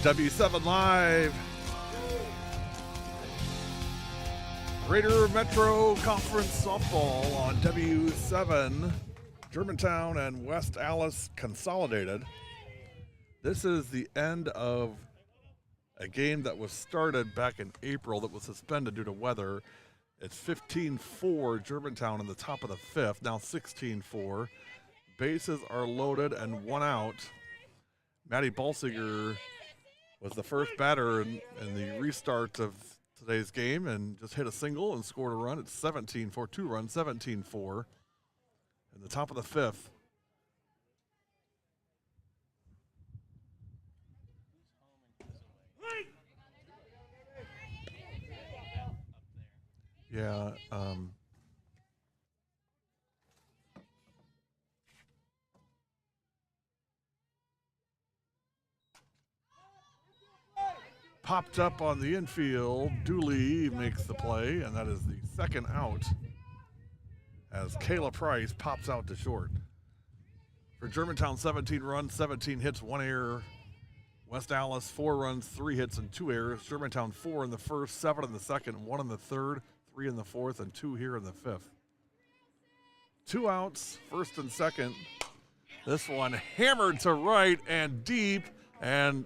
W7 Live. Greater Metro Conference Softball on W7. Germantown and West Allis consolidated. This is the end of a game that was started back in April that was suspended due to weather. It's 15-4 Germantown in the top of the fifth, now 16-4. Bases are loaded and one out. Maddie Balsiger was the first batter in the restart of today's game and just hit a single and scored a run. It's 17-4, 2 runs, 17-4 in the top of the fifth. Yeah, popped up on the infield. Dooley makes the play, and that is the second out as Kayla Price pops out to short. For Germantown, 17 runs, 17 hits, 1 error. West Allis, 4 runs, 3 hits, and 2 errors. Germantown, 4 in the first, 7 in the second, 1 in the third, 3 in the fourth, and 2 here in the fifth. 2 outs, first and second. This one hammered to right and deep and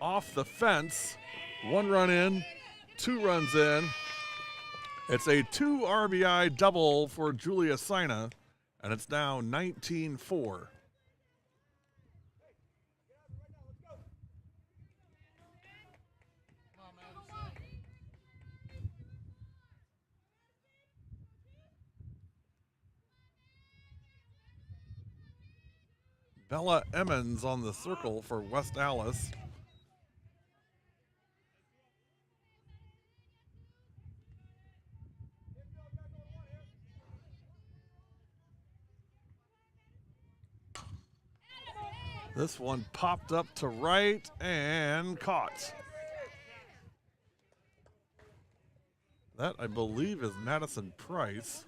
off the fence. 1 run in, 2 runs in. It's a 2 RBI double for Julia Sina, and it's now 19-4. Bella Emmons on the circle for West Allis. This one popped up to right and caught. That, I believe, is Madison Price.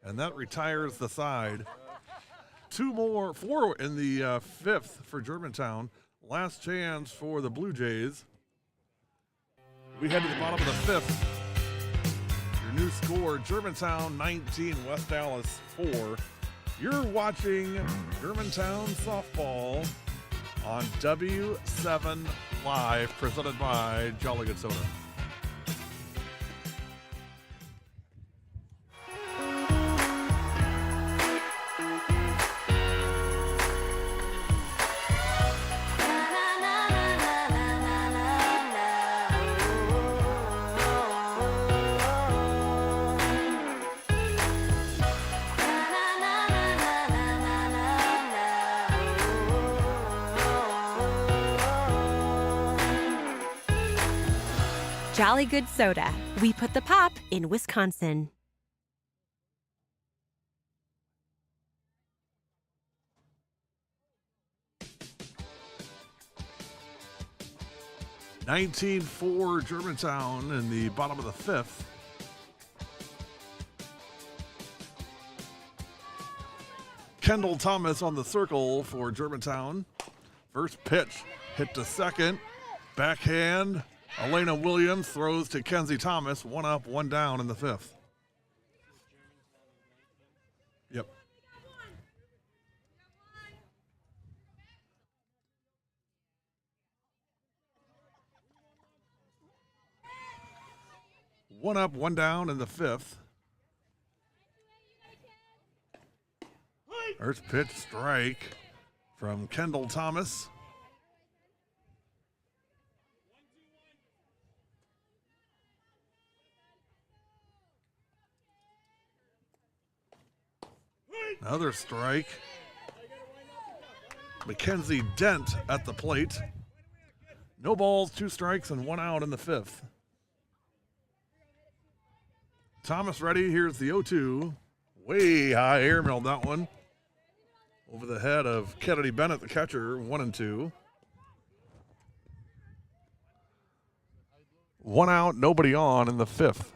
And that retires the side. 4 in the fifth for Germantown. Last chance for the Blue Jays. We head to the bottom of the fifth. Your new score, Germantown 19, West Allis 4. You're watching Germantown Softball on W7 Live, presented by Jolly Good Soda. Jolly Good Soda. We put the pop in Wisconsin. (19-4) Germantown in the bottom of the fifth. Kendall Thomas on the circle for Germantown. First pitch hit to second. Backhand. Elena Williams throws to Kenzie Thomas. 1 up, 1 down in the fifth. Yep. One up, 1 down in the fifth. First pitch strike from Kendall Thomas. Another strike. Mackenzie Dent at the plate. No balls, 2 strikes, and 1 out in the fifth. Thomas ready. Here's the 0-2. Way high air mailed that one. Over the head of Kennedy Bennett, the catcher, 1-2. 1 out, nobody on in the fifth.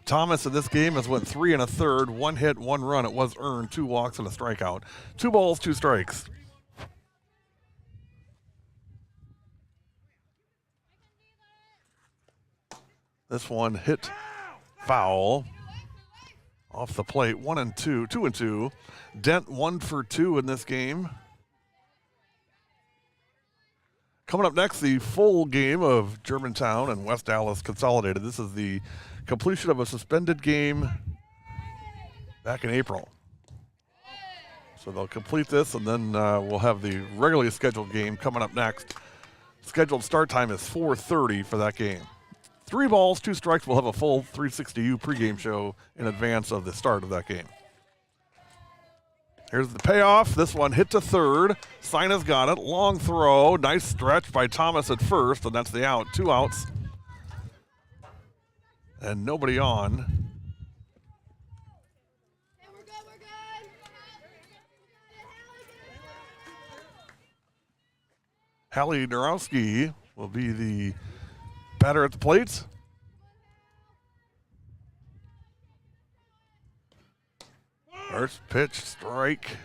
Thomas in this game has went 3 1/3, 1 hit, 1 run. It was earned, 2 walks and a strikeout. 2 balls, 2 strikes. This one hit foul off the plate. 1 and 2, 2 and 2. Dent 1 for 2 in this game. Coming up next, the full game of Germantown and West Allis consolidated. This is the completion of a suspended game back in April. So they'll complete this, and then we'll have the regularly scheduled game coming up next. Scheduled start time is 4:30 for that game. 3 balls, 2 strikes. We'll have a full 360U pregame show in advance of the start of that game. Here's the payoff. This one hit to third. Sina's got it. Long throw. Nice stretch by Thomas at first, and that's the out. 2 outs. And nobody on. We're good. Hallie Narowski will be the batter at the plate. First pitch, strike.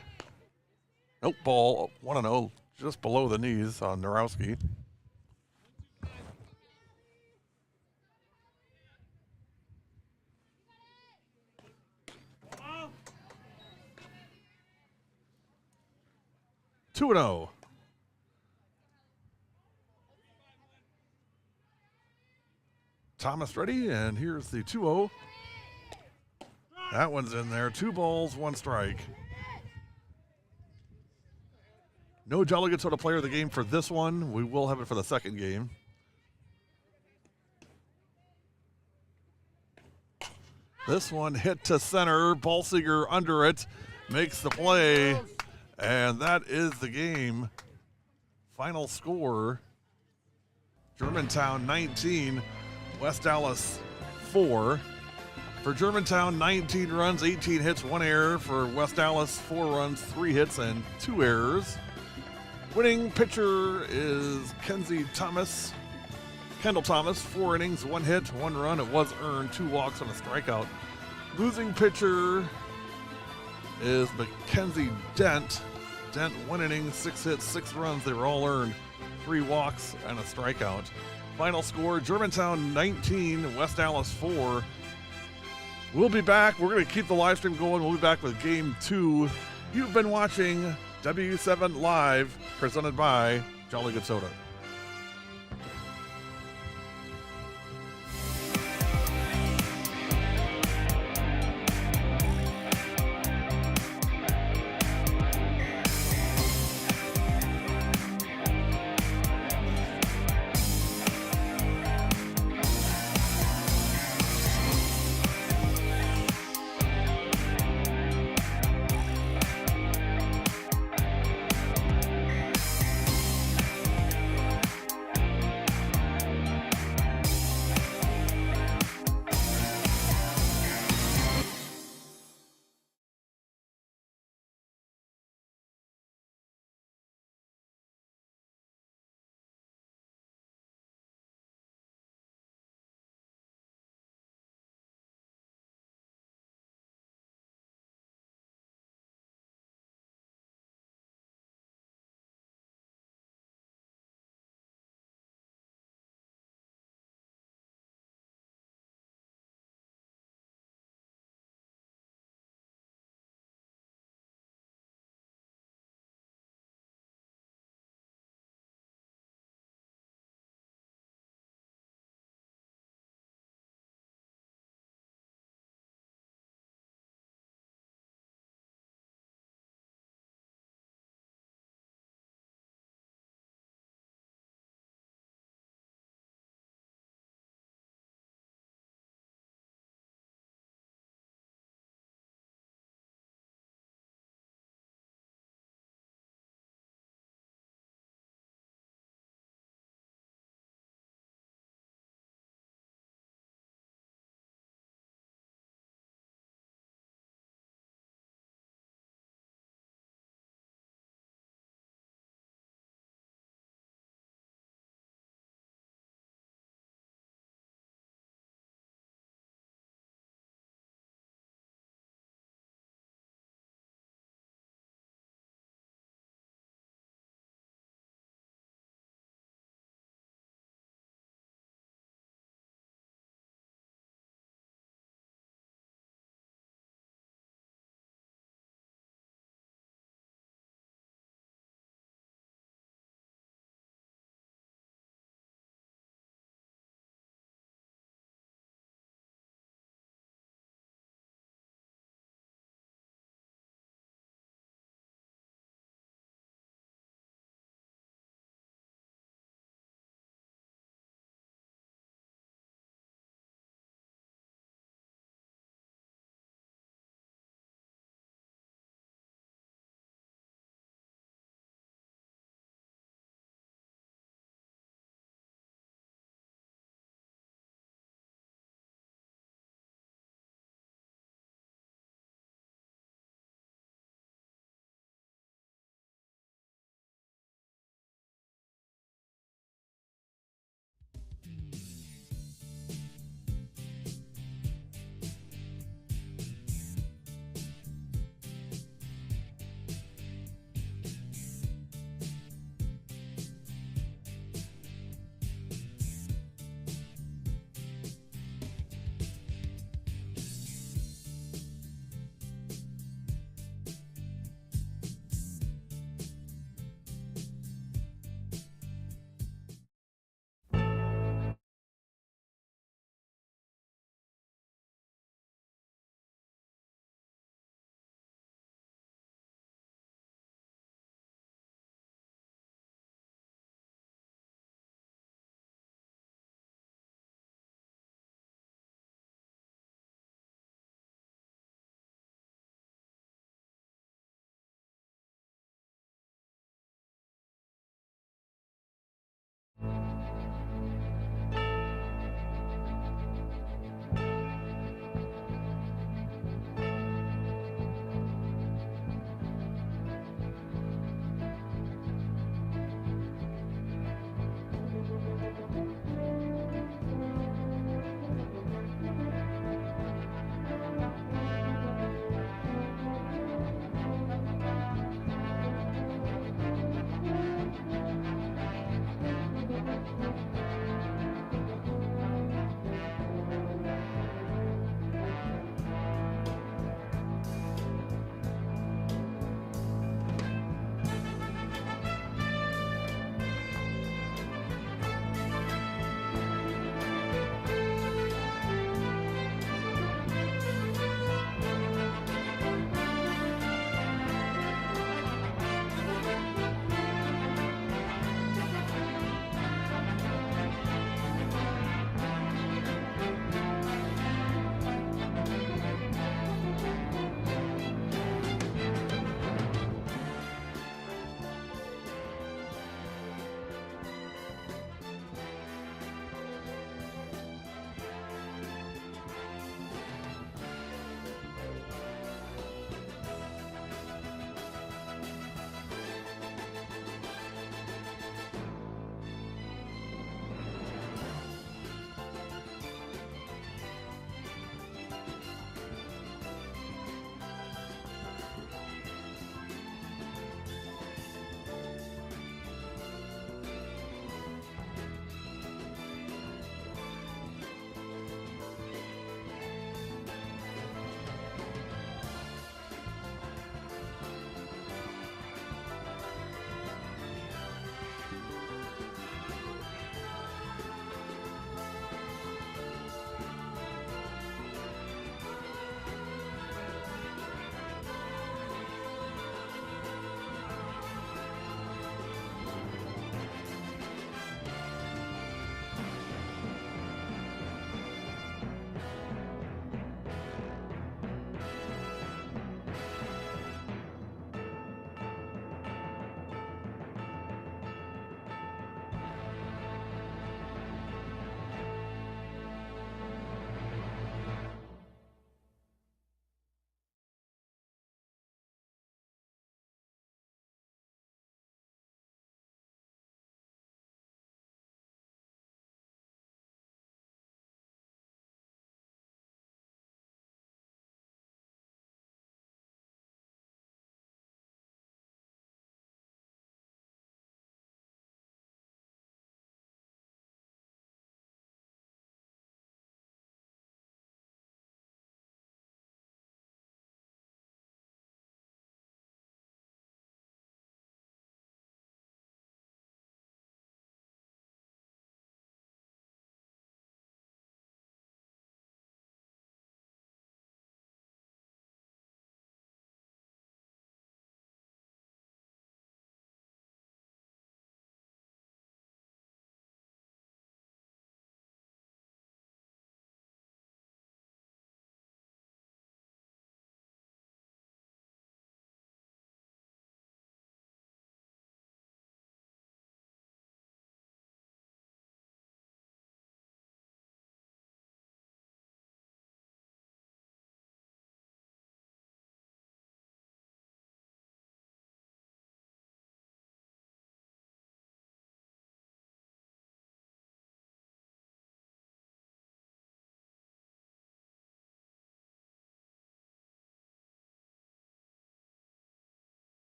Nope, ball, 1-0, just below the knees on Narowski. Two and 0. Thomas ready, and here's the 2-0. That one's in there. 2 balls, 1 strike. No Jolly Good Soda player of the game for this one. We will have it for the second game. This one hit to center. Ballseeger under it. Makes the play. And that is the game. Final score. Germantown 19. West Allis 4. For Germantown, 19 runs, 18 hits, 1 error. For West Allis, 4 runs, 3 hits, and 2 errors. Winning pitcher is Kendall Thomas, 4 innings, 1 hit, 1 run. It was earned, 2 walks and a strikeout. Losing pitcher is Mackenzie Dent. Dent, 1 inning, 6 hits, 6 runs. They were all earned, 3 walks and a strikeout. Final score, Germantown 19, West Allis 4. We'll be back. We're going to keep the live stream going. We'll be back with Game 2. You've been watching W7 Live, presented by Jolly Good Soda.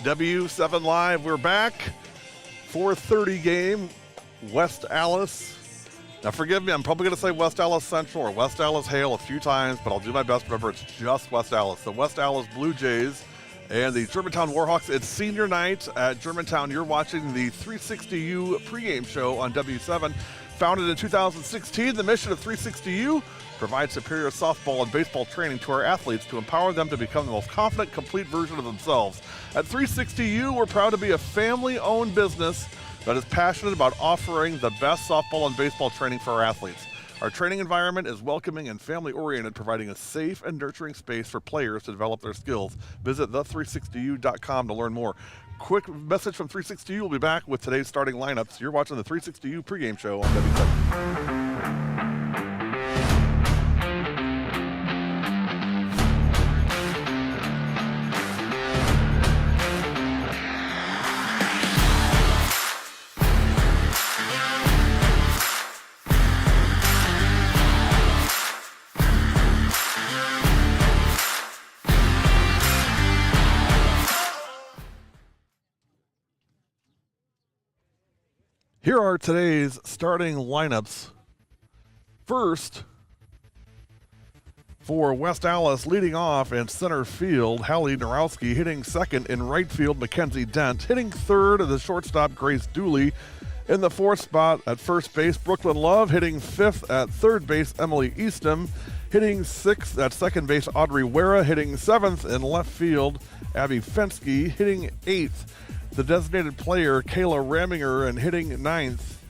W7 Live, we're back. 4:30 game, West Allis. Now forgive me, I'm probably going to say West Allis Central or West Allis Hale a few times, but I'll do my best. Remember, it's just West Allis. The West Allis Blue Jays and the Germantown Warhawks. It's senior night at Germantown. You're watching the 360U pregame show on W7. Founded in 2016, the mission of 360U provides superior softball and baseball training to our athletes to empower them to become the most confident, complete version of themselves. At 360U, we're proud to be a family-owned business that is passionate about offering the best softball and baseball training for our athletes. Our training environment is welcoming and family-oriented, providing a safe and nurturing space for players to develop their skills. Visit the360u.com to learn more. Quick message from 360U. We'll be back with today's starting lineups. You're watching the 360U pregame show on W7. Here are today's starting lineups. First, for West Allis, leading off in center field, Hallie Narowski. Hitting second in right field, Mackenzie Dent. Hitting third at the shortstop, Grace Dooley. In the fourth spot at first base, Brooklyn Love. Hitting fifth at third base, Emily Eastham. Hitting sixth at second base, Audrey Wera. Hitting seventh in left field, Abby Fensky. Hitting eighth, the designated player, Kayla Raminger, and hitting ninth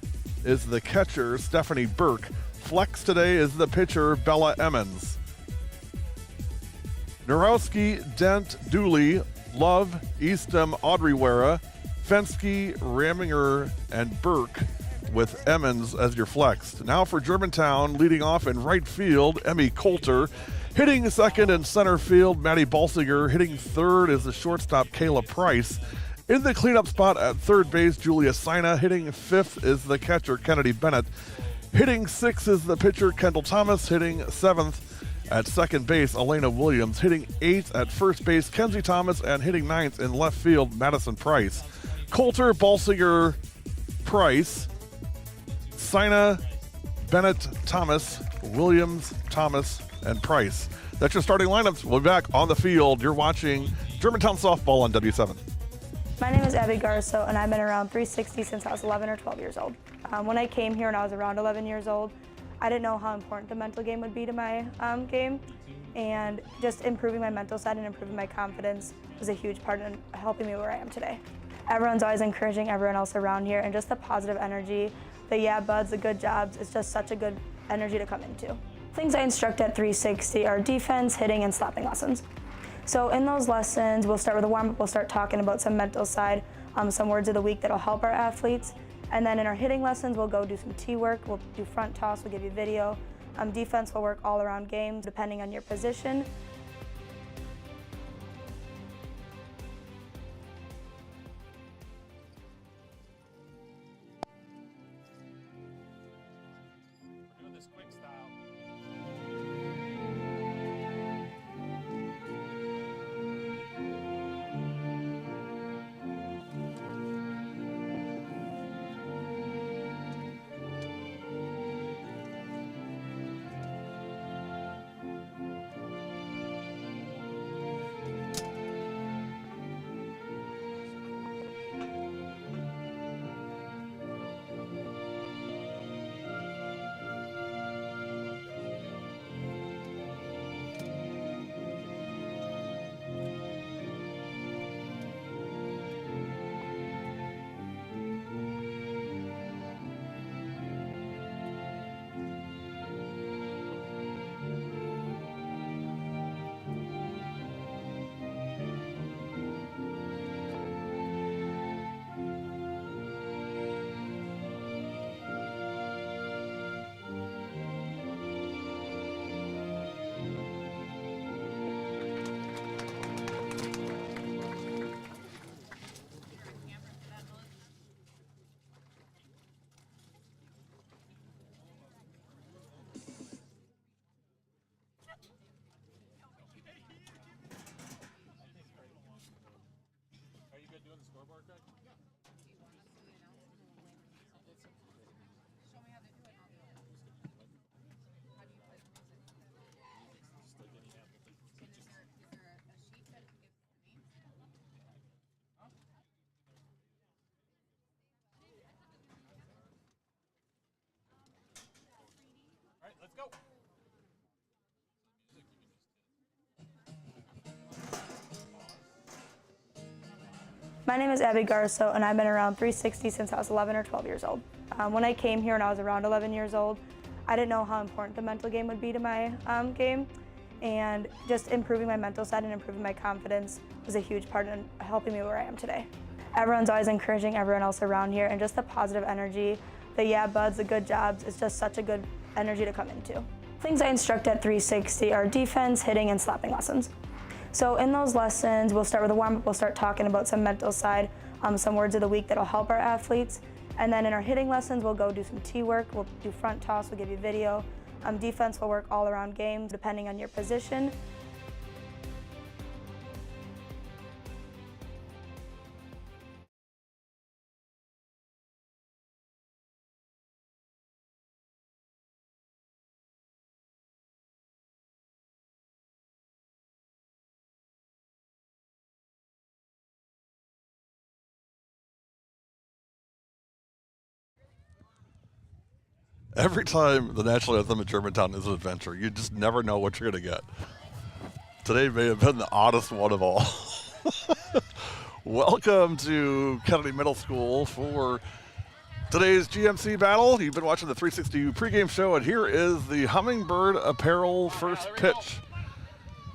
is the catcher, Stephanie Burke. Flex today is the pitcher, Bella Emmons. Narowski, Dent, Dooley, Love, Eastham, Audrey Wera, Fensky, Raminger, and Burke with Emmons as your flex. Now for Germantown, leading off in right field, Emmy Coulter. Hitting second in center field, Maddie Balsiger. Hitting third is the shortstop, Kayla Price. In the cleanup spot at third base, Julia Sina. Hitting fifth is the catcher, Kennedy Bennett. Hitting sixth is the pitcher, Kendall Thomas. Hitting seventh at second base, Elena Williams. Hitting eighth at first base, Kenzie Thomas. And hitting ninth in left field, Madison Price. Coulter, Balsiger, Price, Sina, Bennett, Thomas, Williams, Thomas, and Price. That's your starting lineups. We'll be back on the field. You're watching Germantown Softball on W7. My name is Abby Garso, and I've been around 360 since I was 11 or 12 years old. When I came here when I was around 11 years old, I didn't know how important the mental game would be to my game, and just improving my mental side and improving my confidence was a huge part in helping me where I am today. Everyone's always encouraging everyone else around here, and just the positive energy, the yeah buds, the good jobs, it's just such a good energy to come into. Things I instruct at 360 are defense, hitting, and slapping lessons. So in those lessons, we'll start with a warm-up, we'll start talking about some mental side, some words of the week that'll help our athletes. And then in our hitting lessons, we'll go do some tee work, we'll do front toss, we'll give you video. Defense will work all around games, depending on your position. My name is Abby Garso, and I've been around 360 since I was 11 or 12 years old. When I came here when I was around 11 years old, I didn't know how important the mental game would be to my game, and just improving my mental side and improving my confidence was a huge part in helping me where I am today. Everyone's always encouraging everyone else around here, and just the positive energy, the yeah buds, the good jobs, it's just such a good energy to come into. Things I instruct at 360 are defense, hitting, and slapping lessons. So in those lessons, we'll start with a warm-up, we'll start talking about some mental side, some words of the week that'll help our athletes. And then in our hitting lessons, we'll go do some tee work, we'll do front toss, we'll give you video. Defense will work all around games, depending on your position. Every time the national anthem at Germantown is an adventure, you just never know what you're going to get. Today may have been the oddest one of all. Welcome to Kennedy Middle School for today's GMC battle. You've been watching the 360U pregame show, and here is the Hummingbird Apparel first pitch.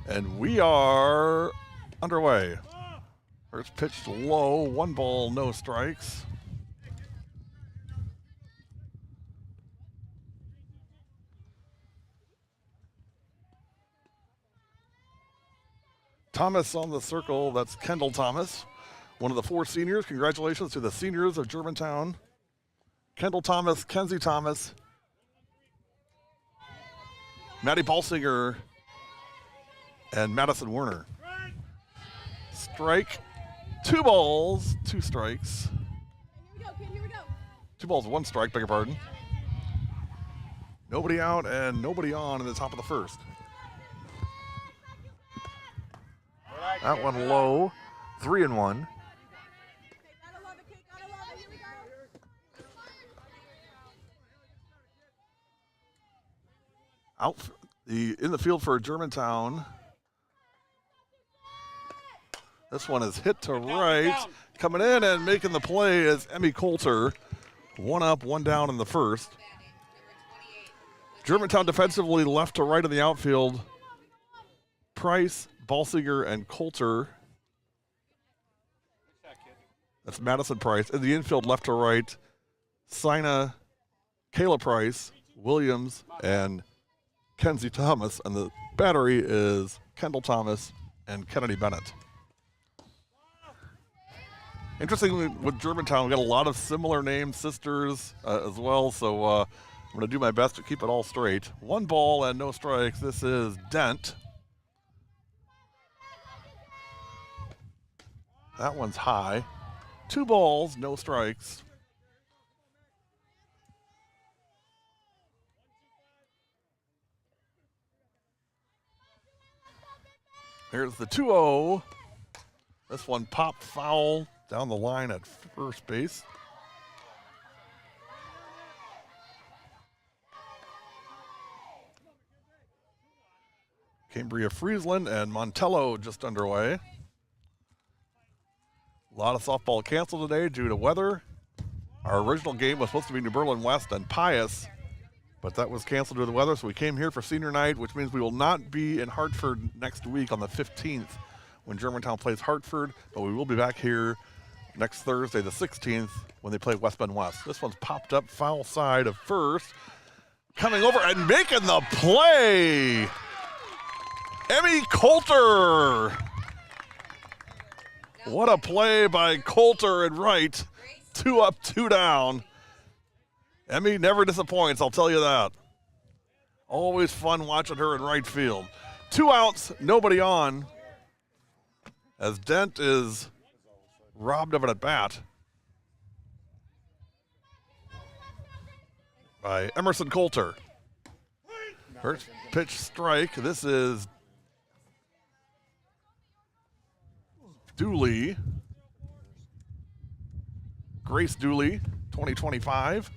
And we are underway. First pitch low, 1 ball, no strikes. Thomas on the circle, that's Kendall Thomas, one of the 4 seniors. Congratulations to the seniors of Germantown. Kendall Thomas, Kenzie Thomas, Maddie Balsinger, and Madison Werner. Strike, 2 balls, 2 strikes. Here we go, kid, here we go. 2 balls, 1 strike, beg your pardon. Nobody out and nobody on in the top of the first. That one low, 3-1. Gotta love it, kid, gotta love it, here we go. Out in the field for Germantown. This one is hit to right. Coming in and making the play is Emmy Coulter. 1 up, 1 down in the first. Germantown defensively left to right in the outfield. Price, Balsinger, and Coulter. That's Madison Price. In the infield, left to right, Sina, Kayla Price, Williams, and Kenzie Thomas. And the battery is Kendall Thomas and Kennedy Bennett. Interestingly, with Germantown, we got a lot of similar named sisters as well, so I'm going to do my best to keep it all straight. 1 ball and no strikes. This is Dent. That one's high. 2 balls, no strikes. Here's the 2-0. This one popped foul down the line at first base. Cambria Friesland and Montello just underway. A lot of softball canceled today due to weather. Our original game was supposed to be New Berlin West and Pius, but that was canceled due to the weather, so we came here for senior night, which means we will not be in Hartford next week on the 15th when Germantown plays Hartford, but we will be back here next Thursday, the 16th, when they play West Bend West. This one's popped up foul side of first. Coming over and making the play, Emmy Coulter. What a play by Coulter and right. 2 up, 2 down. Emmy never disappoints, I'll tell you that. Always fun watching her in right field. 2 outs, nobody on. As Dent is robbed of an at-bat by Emerson Coulter. First pitch strike. This is Dooley. Grace Dooley, 2025.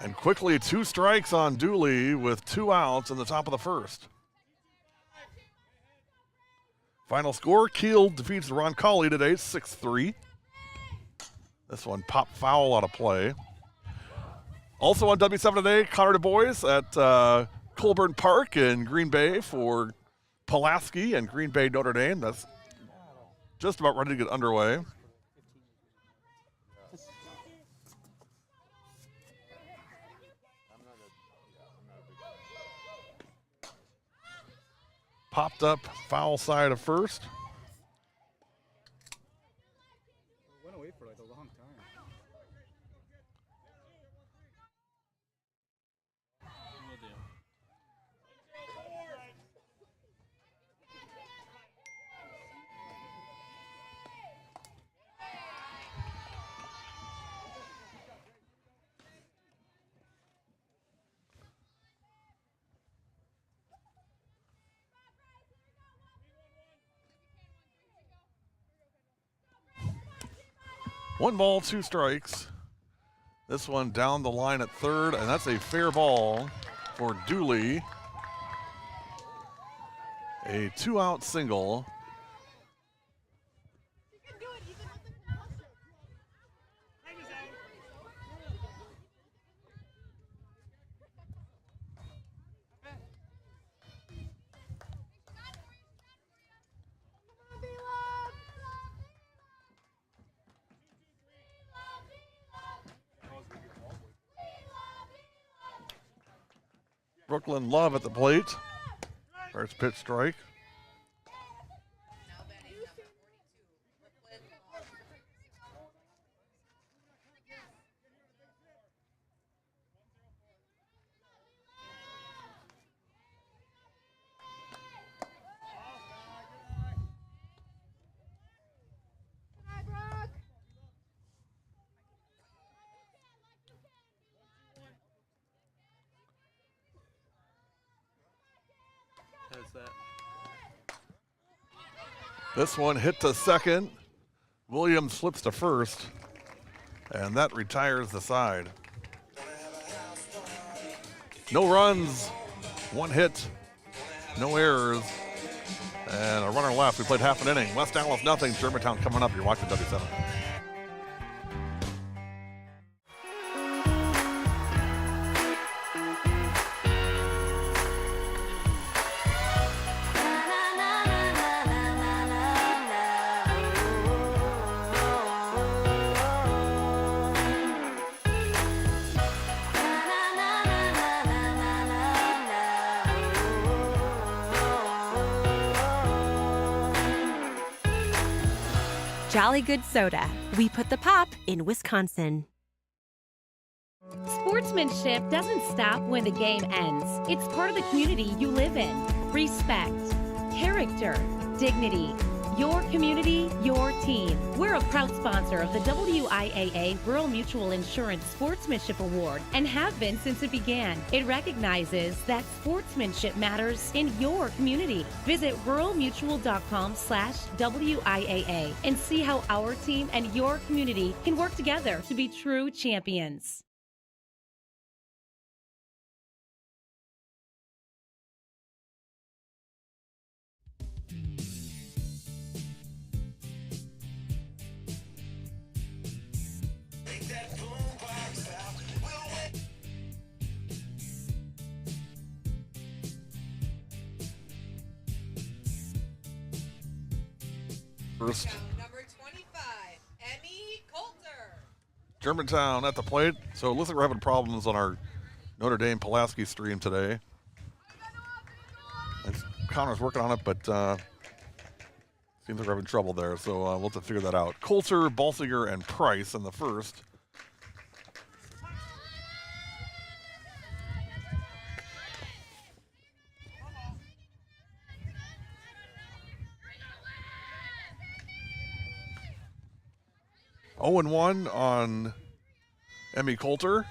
And quickly 2 strikes on Dooley with 2 outs in the top of the first. Final score, Kiel defeats Roncalli today, 6-3. This one popped foul out of play. Also on W7 today, Connor Du Bois at Colburn Park in Green Bay for Pulaski and Green Bay Notre Dame. That's just about ready to get underway. Popped up foul side of first. Went away for like a long time. One ball, 2 strikes. This one down the line at third, and that's a fair ball for Dooley. A 2-out single. Brooklyn Love at the plate. First pitch strike. This one hit to second. Williams flips to first, and that retires the side. No runs, 1 hit, no errors, and a runner left. We played half an inning. West Allis nothing, Germantown coming up. You're watching W7. Jolly Good Soda. We put the pop in Wisconsin. Sportsmanship doesn't stop when the game ends. It's part of the community you live in. Respect, character, dignity. Your community, your team. We're a proud sponsor of the WIAA Rural Mutual Insurance Sportsmanship Award and have been since it began. It recognizes that sportsmanship matters in your community. Visit ruralmutual.com/WIAA and see how our team and your community can work together to be true champions. First, Number 25, Emmy Coulter. Germantown at the plate. So it looks like we're having problems on our Notre Dame Pulaski stream today. And Connor's working on it, but seems like we're having trouble there. So we'll have to figure that out. Coulter, Balsinger, and Price in the first. 0-1 on Emmy Coulter.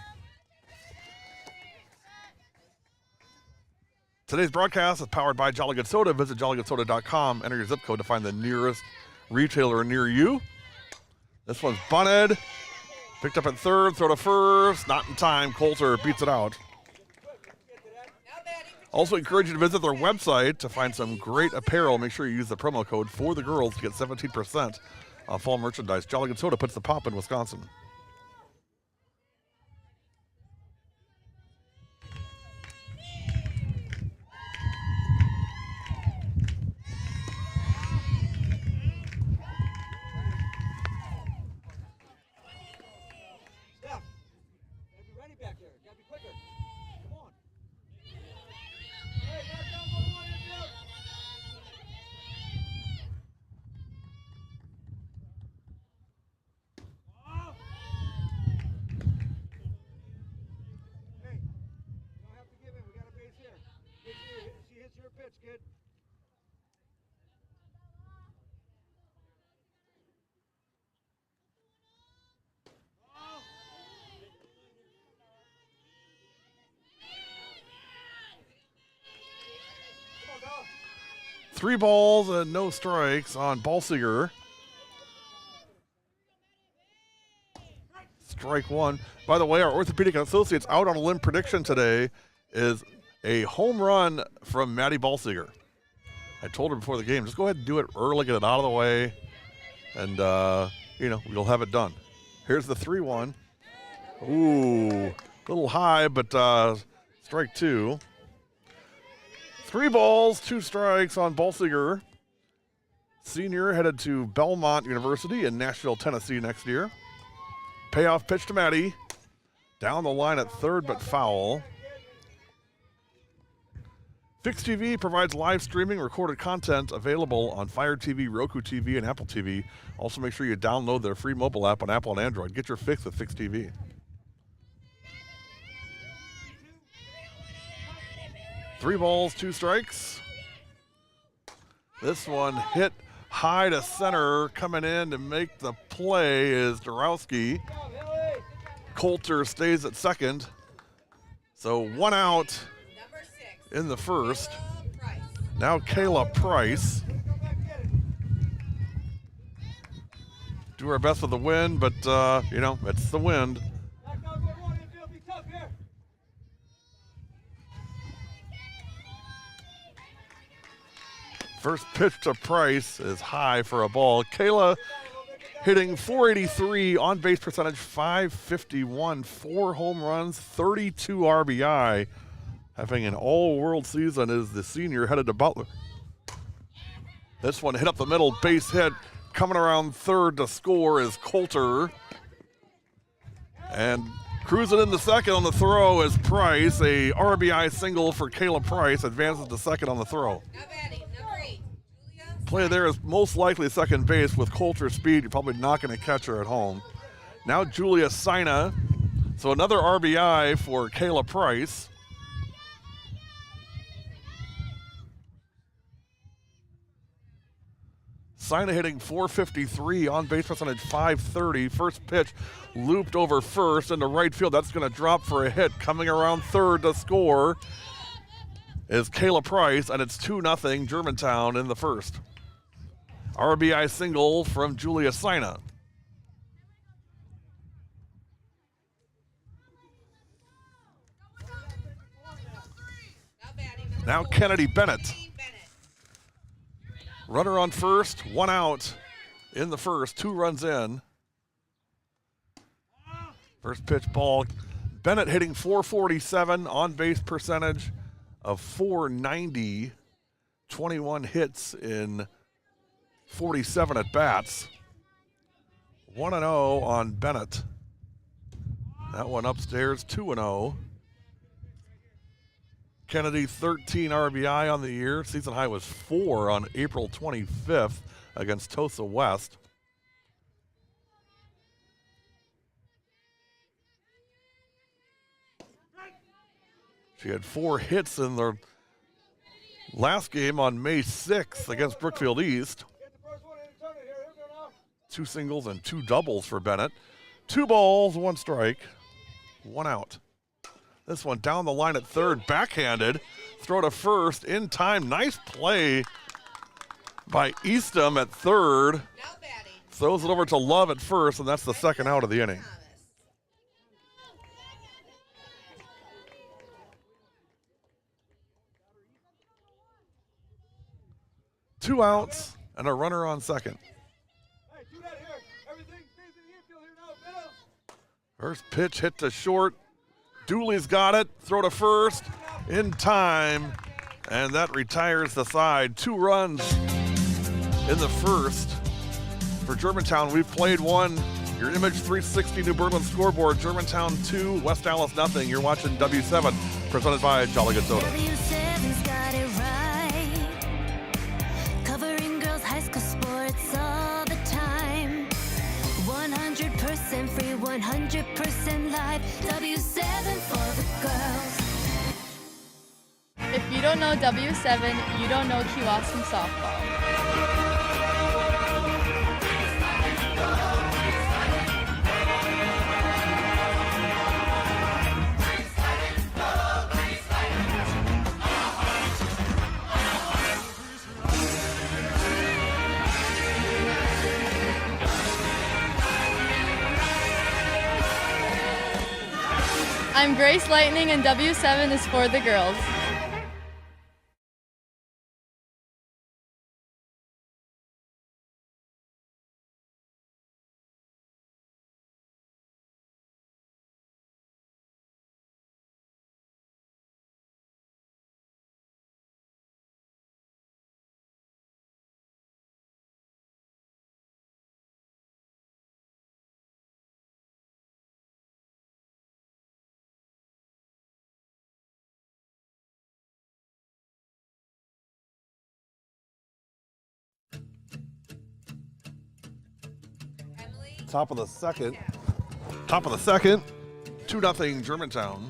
Today's broadcast is powered by Jolly Good Soda. Visit jollygoodsoda.com. Enter your zip code to find the nearest retailer near you. This one's bunted. Picked up at third, throw to first. Not in time. Coulter beats it out. Also encourage you to visit their website to find some great apparel. Make sure you use the promo code for the girls to get 17% off fall merchandise. Jolly Good Soda puts the pop in Wisconsin. Three balls and no strikes on Balsiger. Strike one. By the way, our Orthopedic Associates out on a limb prediction today is a home run from Maddie Balsiger. I told her before the game, just go ahead and do it early, get it out of the way, and, we'll have it done. Here's the 3-1. Ooh, a little high, but strike two. 3 balls, 2 strikes on Balsiger. Senior headed to Belmont University in Nashville, Tennessee next year. Payoff pitch to Maddie. Down the line at third, but foul. Fix TV provides live streaming recorded content available on Fire TV, Roku TV, and Apple TV. Also make sure you download their free mobile app on Apple and Android. Get your fix with Fix TV. Three balls, 2 strikes. This one hit high to center. Coming in to make the play is Dorowski. Coulter stays at second. So 1 out in the first. Now Kayla Price. Do our best with the wind, but, it's the wind. First pitch to Price is high for a ball. Kayla hitting .483, on base percentage .551, 4 home runs, 32 RBI. Having an all-world season is the senior headed to Butler. This one hit up the middle, base hit. Coming around third to score is Coulter. And cruising in the second on the throw is Price. A RBI single for Kayla Price, advances to second on the throw. Play there is most likely second base. With Coulter's speed, you're probably not going to catch her at home. Now Julia Sina. So another RBI for Kayla Price. Sina hitting .453, on base percentage .530. First pitch looped over first into right field. That's going to drop for a hit. Coming around third to score is Kayla Price, and it's 2-0 Germantown in the first. RBI single from Julia Sina. Now Kennedy Bennett. Runner on first, 1 out in the first, 2 runs in. First pitch ball. Bennett hitting .447, on base percentage of .490, 21 hits in 47 at bats. 1-0 on Bennett. That one upstairs, 2-0. Kennedy, 13 RBI on the year. Season high was 4 on April 25th against Tosa West. She had 4 hits in the last game on May 6th against Brookfield East. 2 singles and 2 doubles for Bennett. 2 balls, 1 strike, 1 out. This one down the line at third, backhanded. Throw to first in time. Nice play by Eastham at third. Throws it over to Love at first, and that's the second out of the inning. Two outs and a runner on second. First pitch hit to short. Dooley's got it. Throw to first in time, and that retires the side. 2 runs in the first. For Germantown, we've played 1. Your Image 360 New Berlin scoreboard, Germantown 2, West Allis nothing. You're watching W7, presented by Jolly Good Soda. W7's got it right. Covering girls' high school sports all the time. 100% free, 100% live. W7 for the girls. If you don't know W7, you don't know Keewaukum softball. I'm Grace Lightning, and W7 is for the girls. Top of the second. 2-0 Germantown.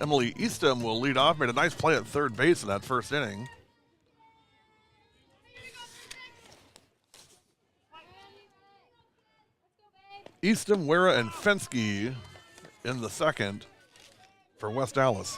Emily Eastham will lead off. Made a nice play at third base in that first inning. Eastham, Wera, and Fensky in the second for West Allis.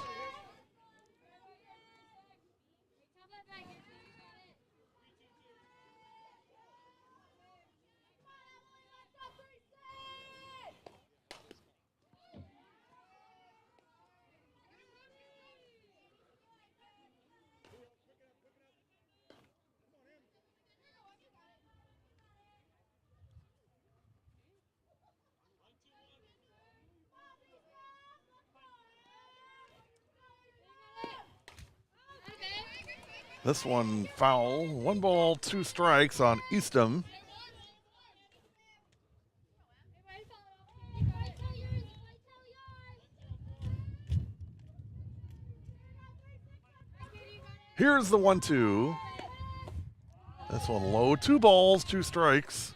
This one foul. 1 ball, 2 strikes on Eastham. Here's the 1-2. This one low. 2 balls, 2 strikes.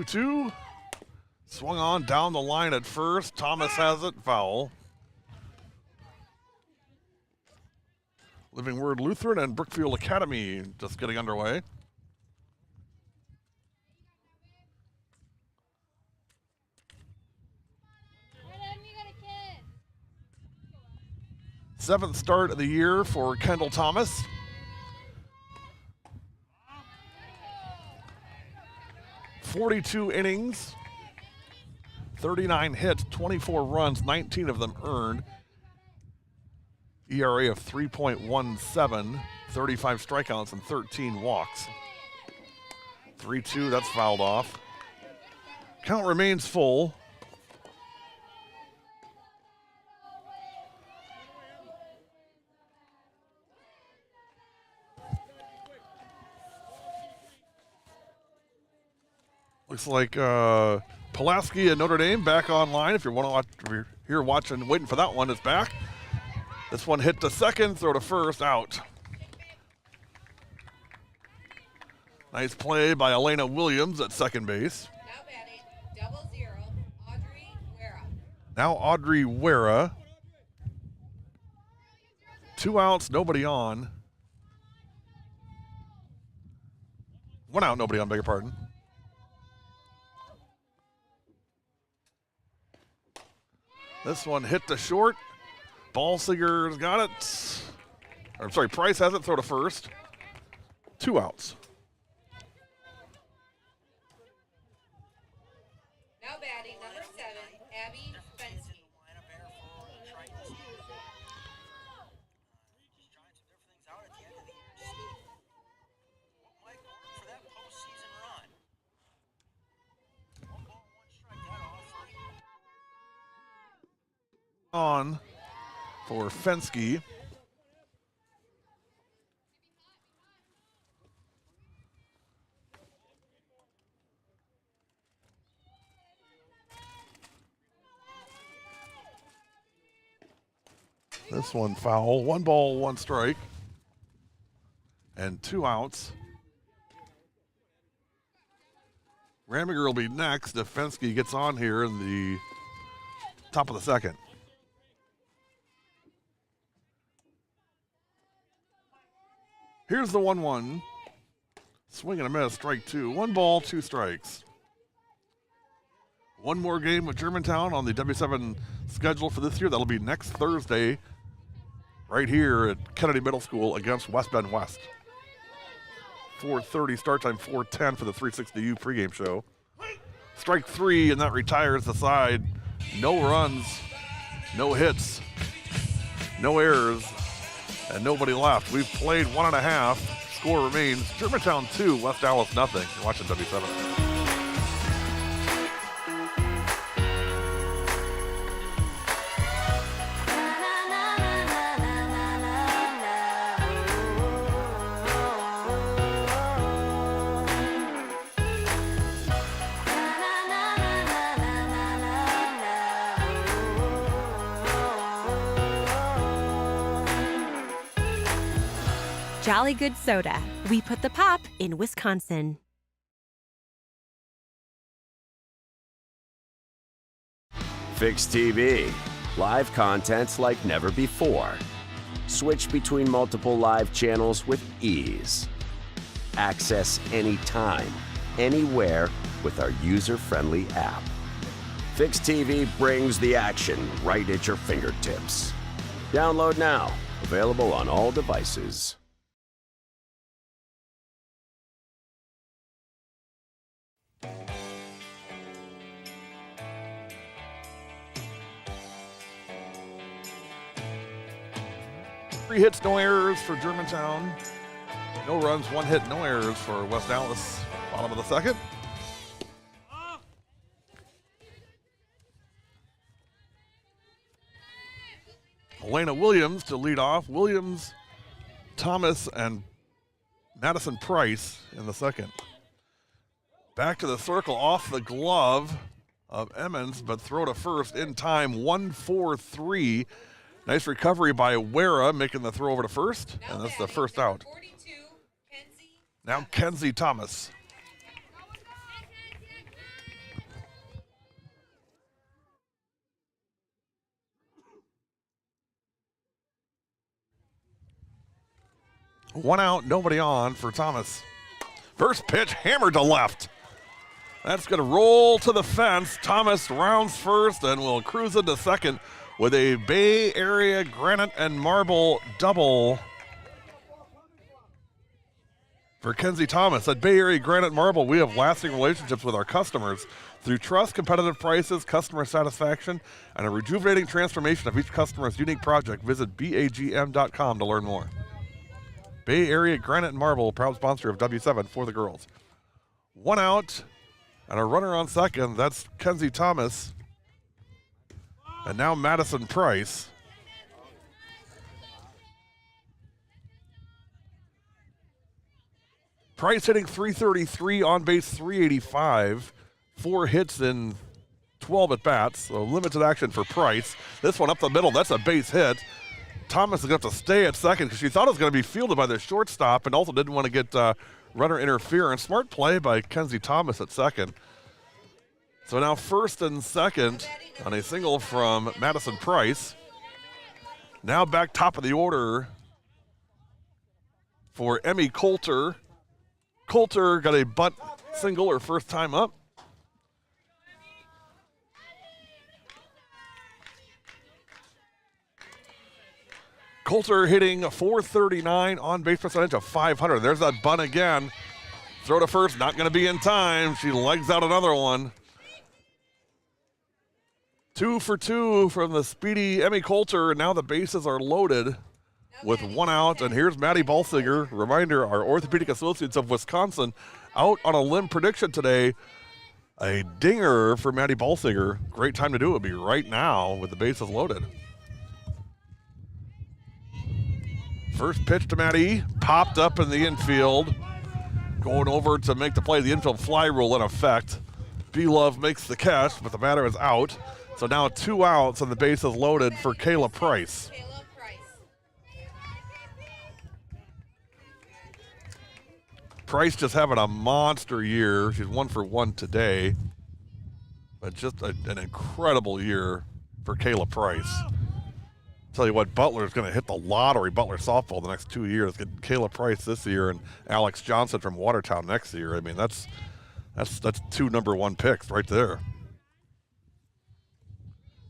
Two. Swung on down the line at first. Thomas has it. Foul. Living Word Lutheran and Brookfield Academy just getting underway. Seventh start of the year for Kendall Thomas. .42 innings, 39 hits, 24 runs, 19 of them earned. ERA of 3.17, 35 strikeouts and 13 walks. 3-2, that's fouled off. Count remains full. Looks like Pulaski and Notre Dame back online. If you want to watch, if you're here watching, waiting for that one, it's back. This one hit to second, throw to first, out. Nice play by Elena Williams at second base. Now batting, 00, Audrey Wera. Now Audrey Wera. 2 outs, nobody on. 1 out, nobody on, beg your pardon. This one hit to short. Ballsinger's got it. I'm sorry, Price has it, throw to first. 2 outs. Now batting, number 7, Abby Fensky. On for Fensky. This one foul. 1 ball, 1 strike. And 2 outs. Ramiger will be next if Fensky gets on here in the top of the second. Here's the 1-1. Swing and a miss, strike 2. 1 ball, 2 strikes. One more game with Germantown on the W7 schedule for this year. That'll be next Thursday right here at Kennedy Middle School against West Bend West. 4:30 start time, 4:10 for the 360U pregame show. Strike 3, and that retires the side. No runs, no hits, no errors, and nobody left. We've played 1.5. Score remains Germantown 2, West Allis nothing. You're watching W7. Jolly Good Soda. We put the pop in Wisconsin. Fix TV. Live contents like never before. Switch between multiple live channels with ease. Access anytime, anywhere with our user-friendly app. Fix TV brings the action right at your fingertips. Download now. Available on all devices. Three hits, no errors for Germantown. No runs, 1 hit, no errors for West Allis. Bottom of the second. Elena Williams to lead off. Williams, Thomas, and Madison Price in the second. Back to the circle, off the glove of Emmons, but throw to first in time, 1-4-3. Nice recovery by Wera, making the throw over to first, and that's the first out. Now Kenzie Thomas. One out, nobody on for Thomas. First pitch hammered to left. That's going to roll to the fence. Thomas rounds first and will cruise into second with a Bay Area Granite and Marble double for Kenzie Thomas. At Bay Area Granite Marble, we have lasting relationships with our customers through trust, competitive prices, customer satisfaction, and a rejuvenating transformation of each customer's unique project. Visit BAGM.com to learn more. Bay Area Granite and Marble, proud sponsor of W7 for the girls. One out and a runner on second. That's Kenzie Thomas. And now Madison Price. Price hitting .333, on base .385. 4 hits in 12 at bats, so limited action for Price. This one up the middle, that's a base hit. Thomas is going to have to stay at second because she thought it was going to be fielded by the shortstop and also didn't want to get runner interference. Smart play by Kenzie Thomas at second. So now first and second on a single from Madison Price. Now back top of the order for Emmy Coulter. Coulter got a bunt single her first time up. Coulter hitting .439 on base percentage of .500. There's that bunt again. Throw to first, not going to be in time. She legs out another one. 2 for 2 from the speedy Emmy Coulter. Now the bases are loaded with 1 out. And here's Maddie Balsiger. Reminder, our Orthopedic Associates of Wisconsin out on a limb prediction today. A dinger for Maddie Balsiger. Great time to do it would be right now with the bases loaded. First pitch to Maddie, popped up in the infield. Going over to make the play, the infield fly rule in effect. B-Love makes the catch, but the batter is out. So now 2 outs and the bases loaded for Kayla Price. Price just having a monster year. She's 1 for 1 today. But just an incredible year for Kayla Price. Tell you what, Butler's going to hit the lottery, Butler softball, the next 2 years. Get Kayla Price this year and Alex Johnson from Watertown next year. I mean, that's 2 number 1 picks right there.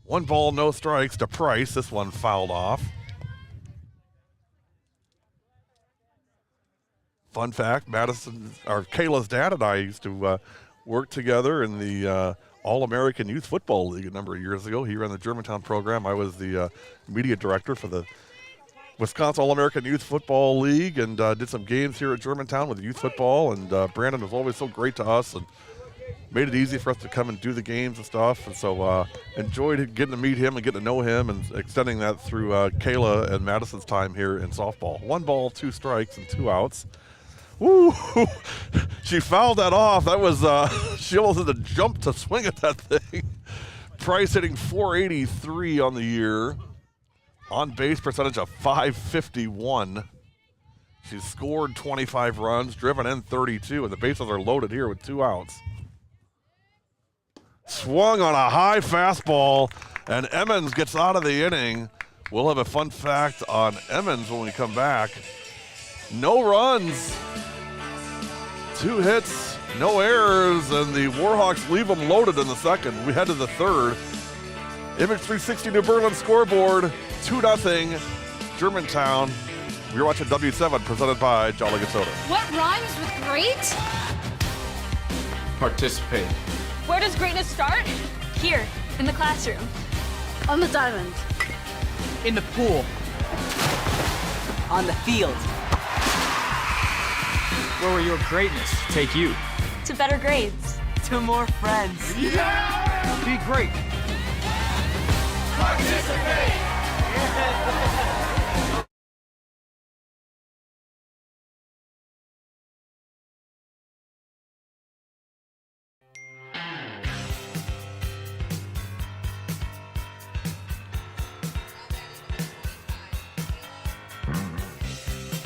1 ball, no strikes to Price. This one fouled off. Fun fact, Kayla's dad and I used to work together in the All-American Youth Football League a number of years ago. He ran the Germantown program. I was the media director for the Wisconsin All-American Youth Football League and did some games here at Germantown with youth football. And Brandon was always so great to us and made it easy for us to come and do the games and stuff. And so enjoyed getting to meet him and getting to know him and extending that through Kayla and Madison's time here in softball. 1 ball, 2 strikes, and 2 outs. Ooh, she fouled that off. That was, she almost had to jump to swing at that thing. Price hitting .483 on the year. On base percentage of .551. She's scored 25 runs, driven in 32, and the bases are loaded here with 2 outs. Swung on a high fastball, and Emmons gets out of the inning. We'll have a fun fact on Emmons when we come back. No runs, 2 hits, no errors, and the Warhawks leave them loaded in the second. We head to the third. Image 360 New Berlin scoreboard, 2-0 Germantown. You're watching W7 presented by Jolly Good Soda. What rhymes with great? Participate. Where does greatness start? Here, in the classroom. On the diamond. In the pool. On the field. Where will your greatness take you? To better grades. To more friends. Yeah! Be great. Participate!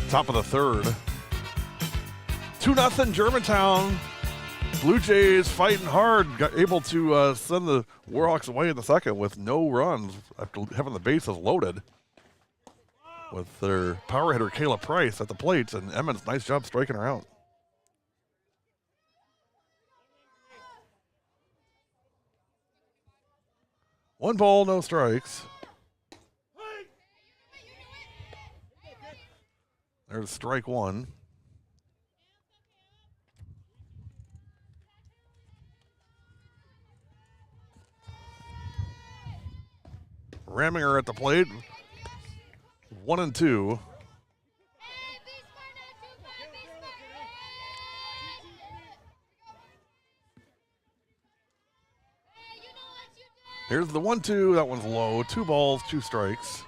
Top of the third. 2-0 Germantown. Blue Jays fighting hard, got able to send the Warhawks away in the second with no runs after having the bases loaded. With their power hitter Kayla Price at the plate, and Emmons, nice job striking her out. One ball, no strikes. There's strike one. Ramming her at the plate. 1-2. Here's the 1-2. That one's low. 2 balls, 2 strikes.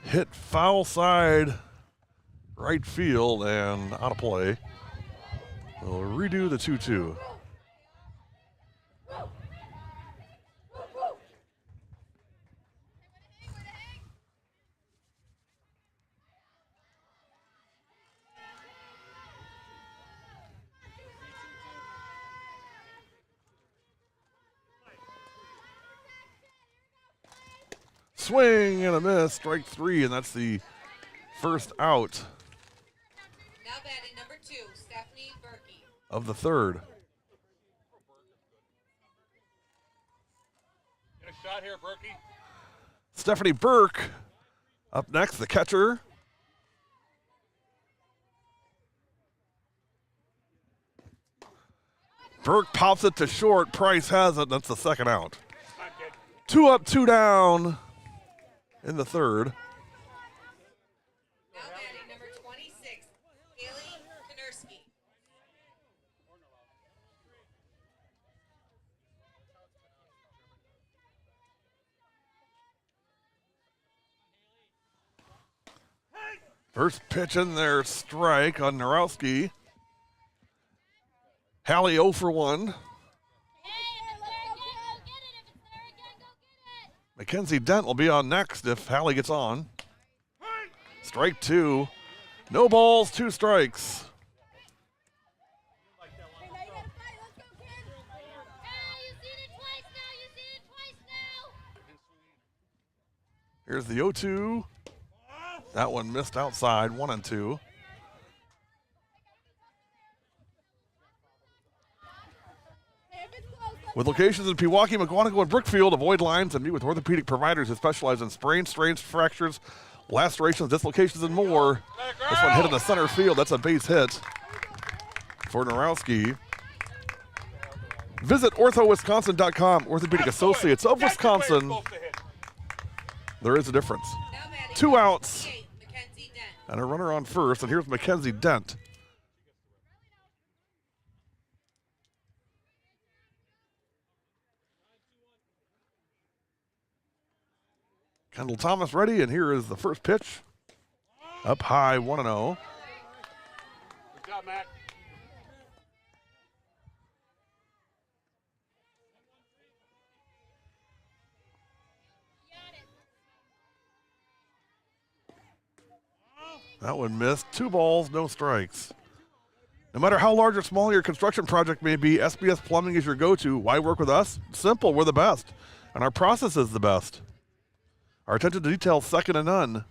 Hit foul side, right field, and out of play. We'll redo the 2-2. Swing and a miss, strike 3, and that's the first out Now batting number 2, Stephanie Berkey. of the third. Get a shot here, Berkey. Stephanie Burke up next, the catcher. Burke pops it to short. Price has it. That's the second out. 2 up, 2 down in the third. Now batting number 26, Haley Konerski. First pitch in there, strike on Narowski. Hallie 0 for 1. Mackenzie Dent will be on next if Hallie gets on. Strike 2. No balls, 2 strikes. Here's the 0-2. That one missed outside, 1 and 2. With locations in Pewaukee, McGuanago, and Brookfield, avoid lines and meet with orthopedic providers who specialize in sprains, strains, fractures, lacerations, dislocations, and more. This one hit in the center field. That's a base hit for Narowski. Visit orthowisconsin.com, Orthopedic Associates of Wisconsin. There is a difference. 2 outs and a runner on first, and here's Mackenzie Dent. Kendall Thomas ready, and here is the first pitch. Up high, 1-0. Good job, Matt. That one missed. 2 balls, no strikes. No matter how large or small your construction project may be, SBS Plumbing is your go-to. Why work with us? Simple, we're the best. And our process is the best. Our attention to detail, second to none.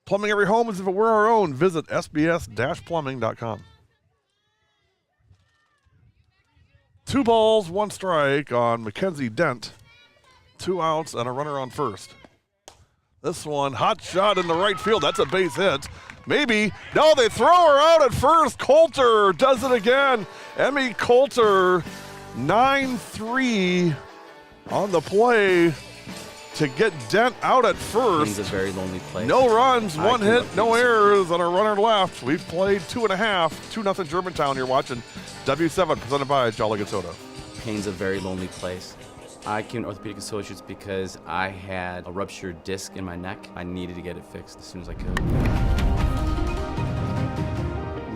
Plumbing every home as if it were our own. Visit sbs-plumbing.com. 2 balls, 1 strike on Mackenzie Dent. 2 outs and a runner on first. This one, hot shot in the right field. That's a base hit. Maybe. No, they throw her out at first. Coulter does it again. Emmy Coulter, 9-3 on the play to get Dent out at first. It's a very lonely place. No runs, 1 hit, no errors, and a runner left. We've played 2.5, 2-0 Germantown. You're watching W7, presented by Jolly Good Soda. Pain's a very lonely place. I came to Orthopedic Associates because I had a ruptured disc in my neck. I needed to get it fixed as soon as I could.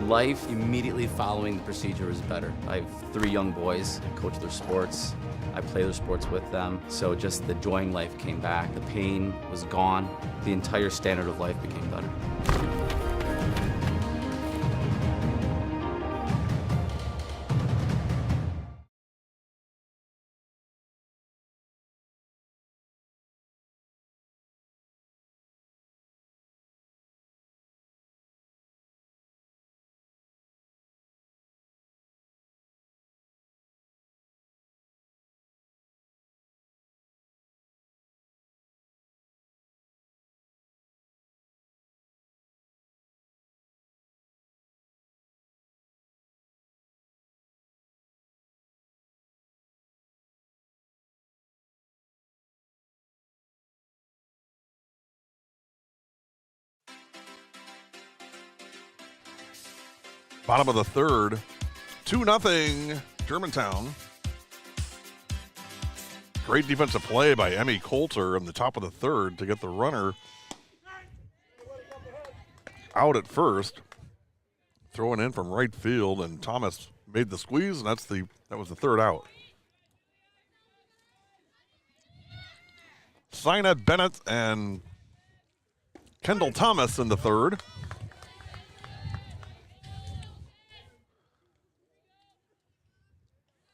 Life immediately following the procedure was better. I have 3 young boys. I coach their sports. I play their sports with them. So just the joy in life came back. The pain was gone. The entire standard of life became better. Bottom of the third, 2-0 Germantown. Great defensive play by Emmy Coulter in the top of the third to get the runner out at first. Throwing in from right field, and Thomas made the squeeze, and that was the third out. Sinette Bennett and Kendall Thomas in the third.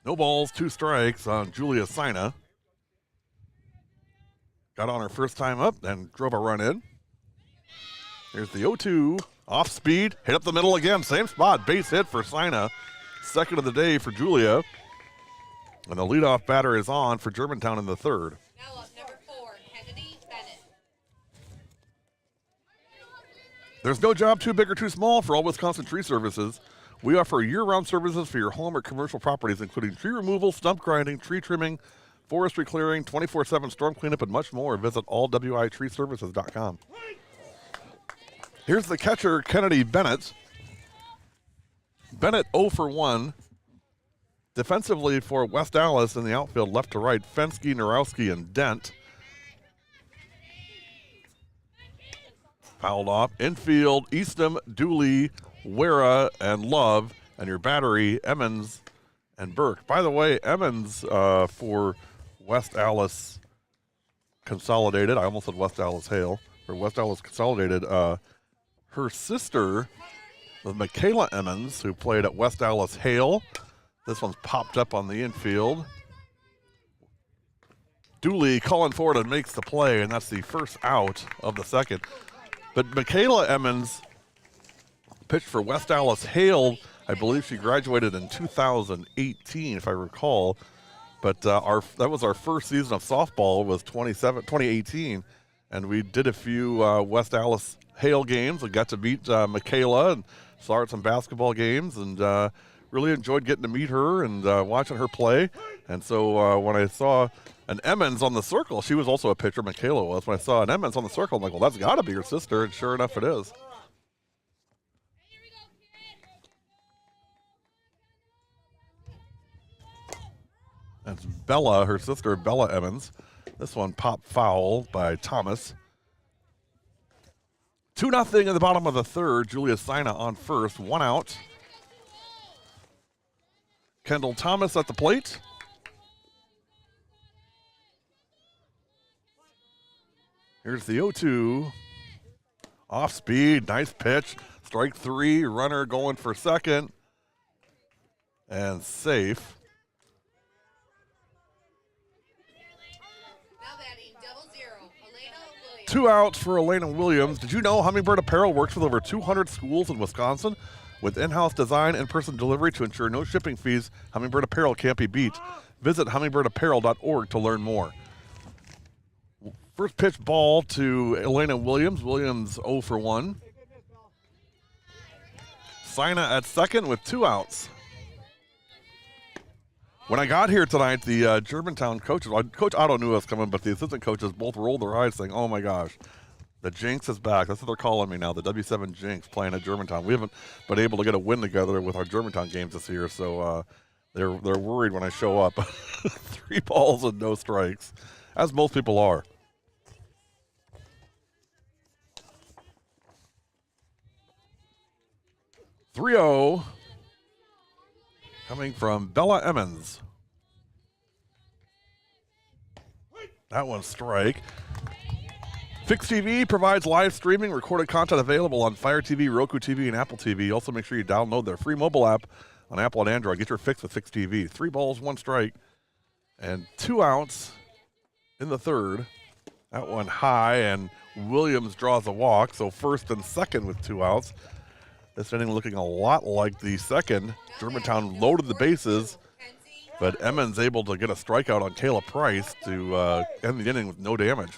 No balls, 2 strikes on Julia Sina. Got on her first time up and drove a run in. Here's the 0-2. Off speed, hit up the middle again. Same spot, base hit for Sina. Second of the day for Julia. And the leadoff batter is on for Germantown in the third. Now up, number 4, Kennedy Bennett. There's no job too big or too small for All Wisconsin Tree Services. We offer year-round services for your home or commercial properties, including tree removal, stump grinding, tree trimming, forestry clearing, 24/7 storm cleanup, and much more. Visit allwitreeservices.com. Here's the catcher, Kennedy Bennett. Bennett 0 for 1. Defensively for West Allis in the outfield, left to right, Fensky, Narowski, and Dent. Fouled off. Infield, Eastham, Dooley, Wera, and Love. And your battery, Emmons and Burke. By the way, Emmons for West Allis Consolidated. I almost said West Allis Hale. For West Allis Consolidated, her sister was Michaela Emmons, who played at West Allis Hale. This one's popped up on the infield. Dooley calling forward and makes the play, and that's the first out of the second. But Michaela Emmons pitched for West Allis Hale. I believe she graduated in 2018, if I recall. But that was our first season of softball, was 2018. And we did a few West Allis Hale games. We got to meet Michaela and saw her at some basketball games, and really enjoyed getting to meet her and watching her play. And so when I saw an Emmons on the circle, she was also a pitcher, Michaela was. When I saw an Emmons on the circle, I'm like, well, that's got to be her sister, and sure enough, it is. That's Bella, her sister, Bella Emmons. This one popped foul by Thomas. 2-0 in the bottom of the third. Julia Sina on first, 1 out. Kendall Thomas at the plate. Here's the 0-2. Off speed, nice pitch. Strike 3, runner going for second. And safe. Now batting, 0-0, Elena Williams. 2 outs for Elena Williams. Did you know Hummingbird Apparel works with over 200 schools in Wisconsin? With in-house design and in-person delivery to ensure no shipping fees, Hummingbird Apparel can't be beat. Visit hummingbirdaParel.org to learn more. First pitch ball to Elena Williams. Williams 0 for 1. Sina at second with 2 outs. When I got here tonight, the Germantown coaches, Coach Otto knew us coming, but the assistant coaches both rolled their eyes saying, oh my gosh, the Jinx is back. That's what they're calling me now, the W7 Jinx playing at Germantown. We haven't been able to get a win together with our Germantown games this year, so they're worried when I show up. 3 balls and no strikes, as most people are. .30 coming from Bella Emmons. That one's strike. Fix TV provides live streaming, recorded content available on Fire TV, Roku TV, and Apple TV. Also, make sure you download their free mobile app on Apple and Android. Get your fix with Fix TV. 3 balls, 1 strike, and 2 outs in the third. That one high, and Williams draws a walk, so first and second with 2 outs. This inning looking a lot like the second. Germantown loaded the bases, but Emmons able to get a strikeout on Kayla Price to end the inning with no damage.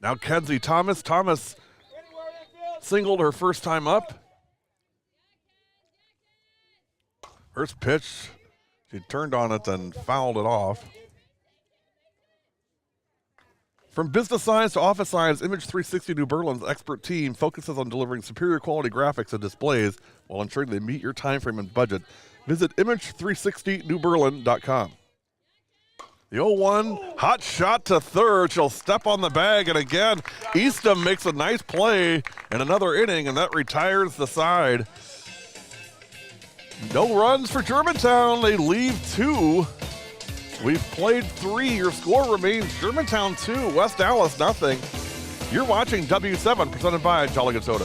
Now Kenzie Thomas. Thomas singled her first time up. First pitch, she turned on it and fouled it off. From business science to office science, Image 360 New Berlin's expert team focuses on delivering superior quality graphics and displays while ensuring they meet your time frame and budget. Visit image360newberlin.com. The 0-1, hot shot to third. She'll step on the bag, and again, Eastham makes a nice play in another inning, and that retires the side. No runs for Germantown. They leave 2. We've played 3. Your score remains Germantown 2, West Allis nothing. You're watching W7, presented by Jolly Good Soda.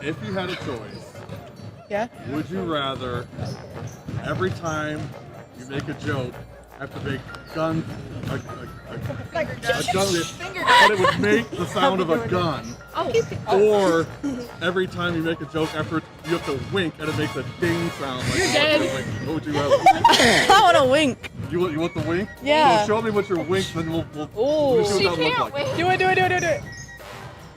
If you had a choice, Yeah. would you rather every time you make a joke have to make a gun, but it would make the sound of a gun? Or every time you make a joke after you have to wink and it makes a ding sound. Like You're dead. What would you rather? I want to wink. You want the wink? Yeah. So show me what your wink, then we'll Oh, let me see what that looks like. Do it.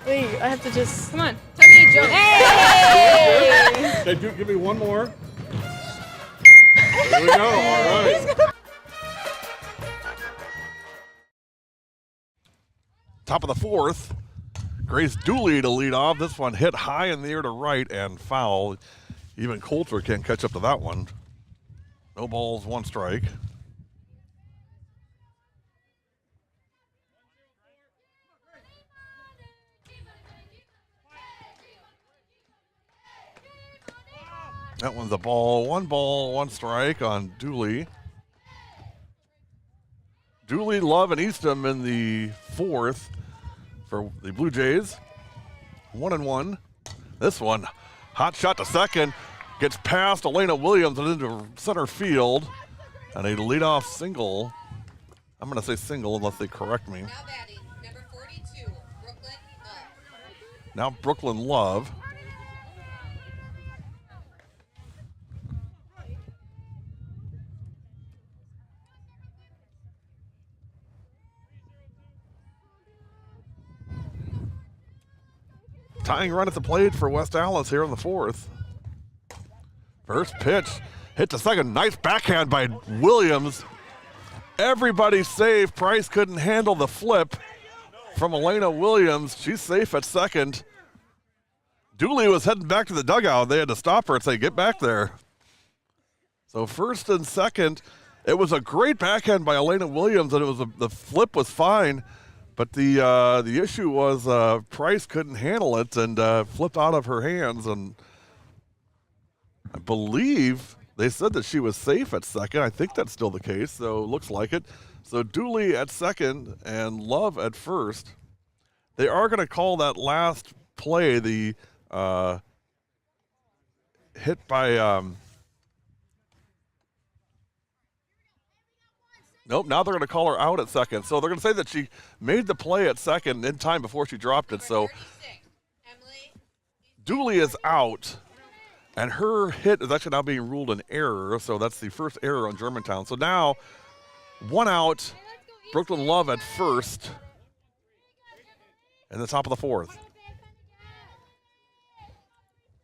Wait, I have to just. Come on, tell me a joke. Hey! Okay, give me one more. There we go. All right. Top of the fourth. Grace Dooley to lead off. This one hit high in the air to right and foul. Even Coulter can't catch up to that one. No balls, one strike. That one's a ball, one strike on Dooley. Dooley, Love, and Eastham in the fourth for the Blue Jays. 1-1. This one, hot shot to second, gets past Elena Williams and into center field. And a leadoff single. I'm going to say single unless they correct me. Now batting, number 42, Brooklyn Love. Now Brooklyn Love. Tying run at the plate for West Allis here in the fourth. First pitch, hit to second. Nice backhand by Williams. Everybody safe. Price couldn't handle the flip from Elena Williams. She's safe at second. Dooley was heading back to the dugout. They had to stop her and say, get back there. So first and second, it was a great backhand by Elena Williams, and the flip was fine. But the issue was Price couldn't handle it and flipped out of her hands. And I believe they said that she was safe at second. I think that's still the case, so it looks like it. So Dooley at second and Love at first. They are going to call that last play the hit by nope, now they're going to call her out at second. So they're going to say that she made the play at second in time before she dropped it. So Dooley is out, and her hit is actually now being ruled an error. So that's the first error on Germantown. So now one out, Brooklyn Love at first in the top of the fourth.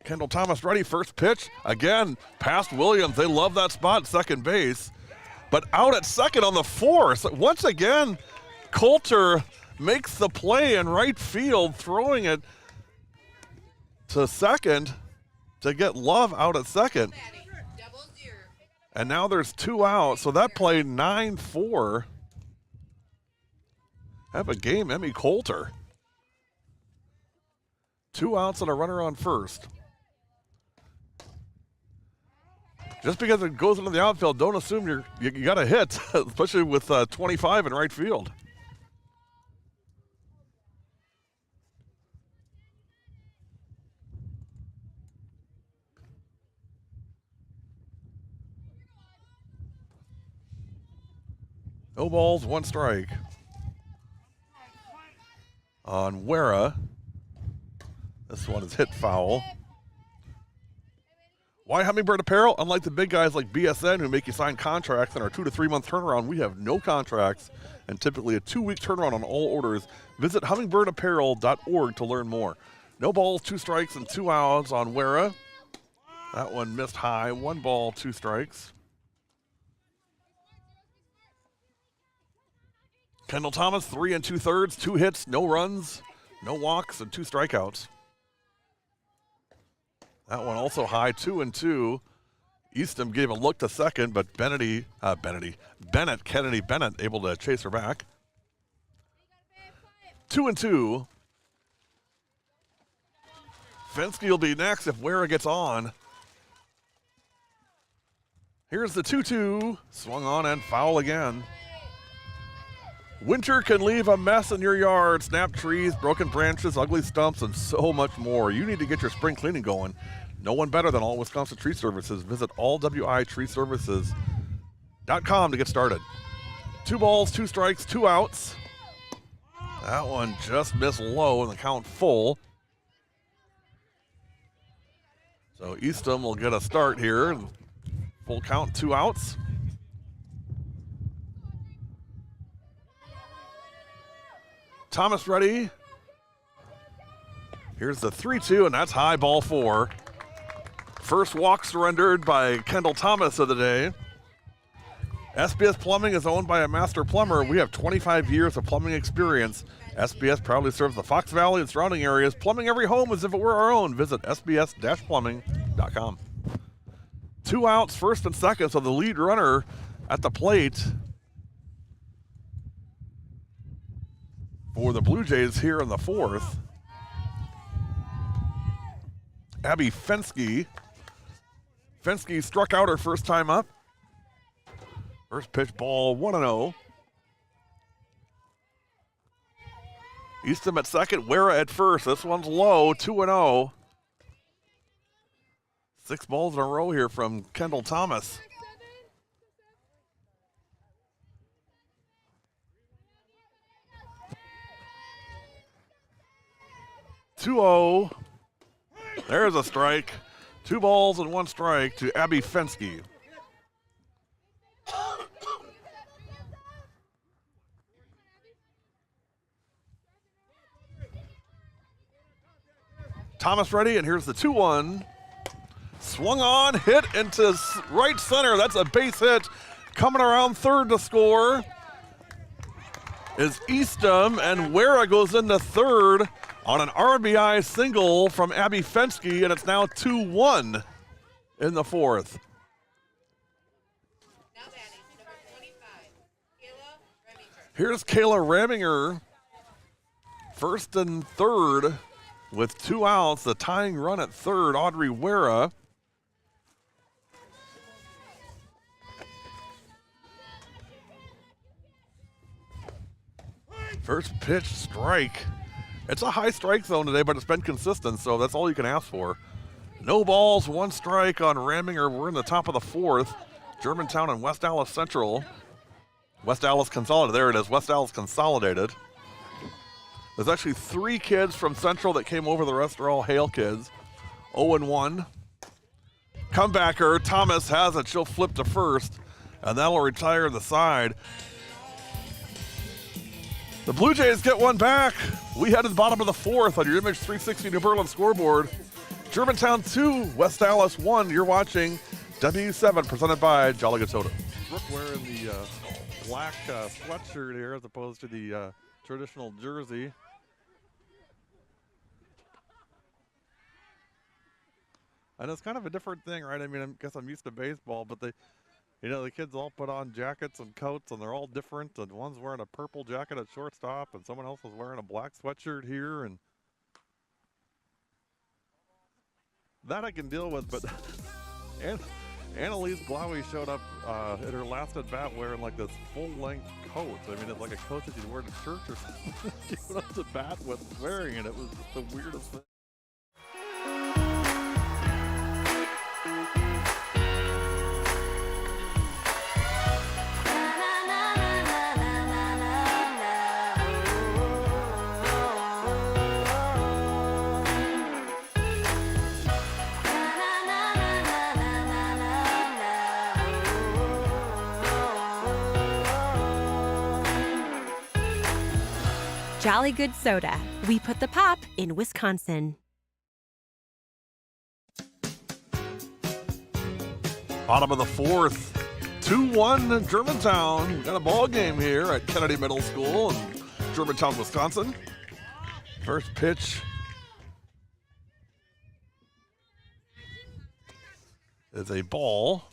Kendall Thomas ready, first pitch. Again, past Williams. They love that spot, second base. But out at second on the fourth. Once again, Coulter makes the play in right field, throwing it to second to get Love out at second. And now there's two out, so that played 9-4. Have a game, Emmy Coulter. 2 outs and a runner on first. Just because it goes into the outfield, don't assume you got a hit, especially with 25 in right field. No balls, one strike. On Wera. This one is hit foul. Why Hummingbird Apparel? Unlike the big guys like BSN who make you sign contracts and our 2 to 3 month turnaround, we have no contracts and typically a 2-week turnaround on all orders. Visit hummingbirdapparel.org to learn more. No balls, 2 strikes, and 2 outs on Wera. That one missed high. 1 ball, 2 strikes. Kendall Thomas, 3 2/3, 2 hits, no runs, no walks, and 2 strikeouts. That one also high, 2-2. Eastham gave a look to second, but Kennedy Bennett able to chase her back. 2-2. Fensky will be next if Wera gets on. Here's the 2-2. Swung on and foul again. Winter can leave a mess in your yard. Snapped trees, broken branches, ugly stumps, and so much more. You need to get your spring cleaning going. No one better than All Wisconsin Tree Services. Visit allwitreeservices.com to get started. 2 balls, 2 strikes, 2 outs. That one just missed low and the count full. So Eastham will get a start here. Full count, 2 outs. Thomas ready. Here's the 3-2, and that's high, ball 4. First walk surrendered by Kendall Thomas of the day. SBS Plumbing is owned by a master plumber. We have 25 years of plumbing experience. SBS proudly serves the Fox Valley and surrounding areas, plumbing every home as if it were our own. Visit sbs-plumbing.com. 2 outs, first and second, so the lead runner at the plate for the Blue Jays here in the 4th. Abby Fensky. Fensky struck out her first time up. First pitch, ball 1-0. Eastham at second, Wera at first. This one's low, 2-0. 6 balls in a row here from Kendall Thomas. (2-0). There's a strike. 2 balls and 1 strike to Abby Fensky. Thomas ready, and here's the 2-1. Swung on, hit into right center. That's a base hit. Coming around third to score is Eastham, and Wera goes into third on an RBI single from Abby Fensky, and it's now 2-1 in the 4th. Here's Kayla Raminger, first and third with 2 outs. The tying run at third, Audrey Wera. First pitch, strike. It's a high strike zone today, but it's been consistent, so that's all you can ask for. No balls, 1 strike on Raminger. We're in the top of the 4th. Germantown and West Allis Central. West Allis Consolidated. There it is, West Allis Consolidated. There's actually 3 kids from Central that came over. The rest are all Hale kids. 0-1. Comebacker, Thomas has it. She'll flip to first, and that'll retire the side. The Blue Jays get one back. We head to the bottom of the 4th on your Image 360 New Berlin scoreboard. Germantown 2, West Allis 1. You're watching W7, presented by Jolly Good Soda. Brooke wearing the black sweatshirt here as opposed to the traditional jersey. And it's kind of a different thing, right? I mean, I guess I'm used to baseball, but the kids all put on jackets and coats, and they're all different. And one's wearing a purple jacket at shortstop, and someone else is wearing a black sweatshirt here. And that I can deal with, but Annalise Glawy showed up at her last at bat wearing like this full-length coat. I mean, it's like a coat that you'd wear to church or something. She went up to bat with wearing it. It was just the weirdest thing. Jolly Good Soda. We put the pop in Wisconsin. Bottom of the 4th, 2-1 Germantown. We got a ball game here at Kennedy Middle School in Germantown, Wisconsin. First pitch is a ball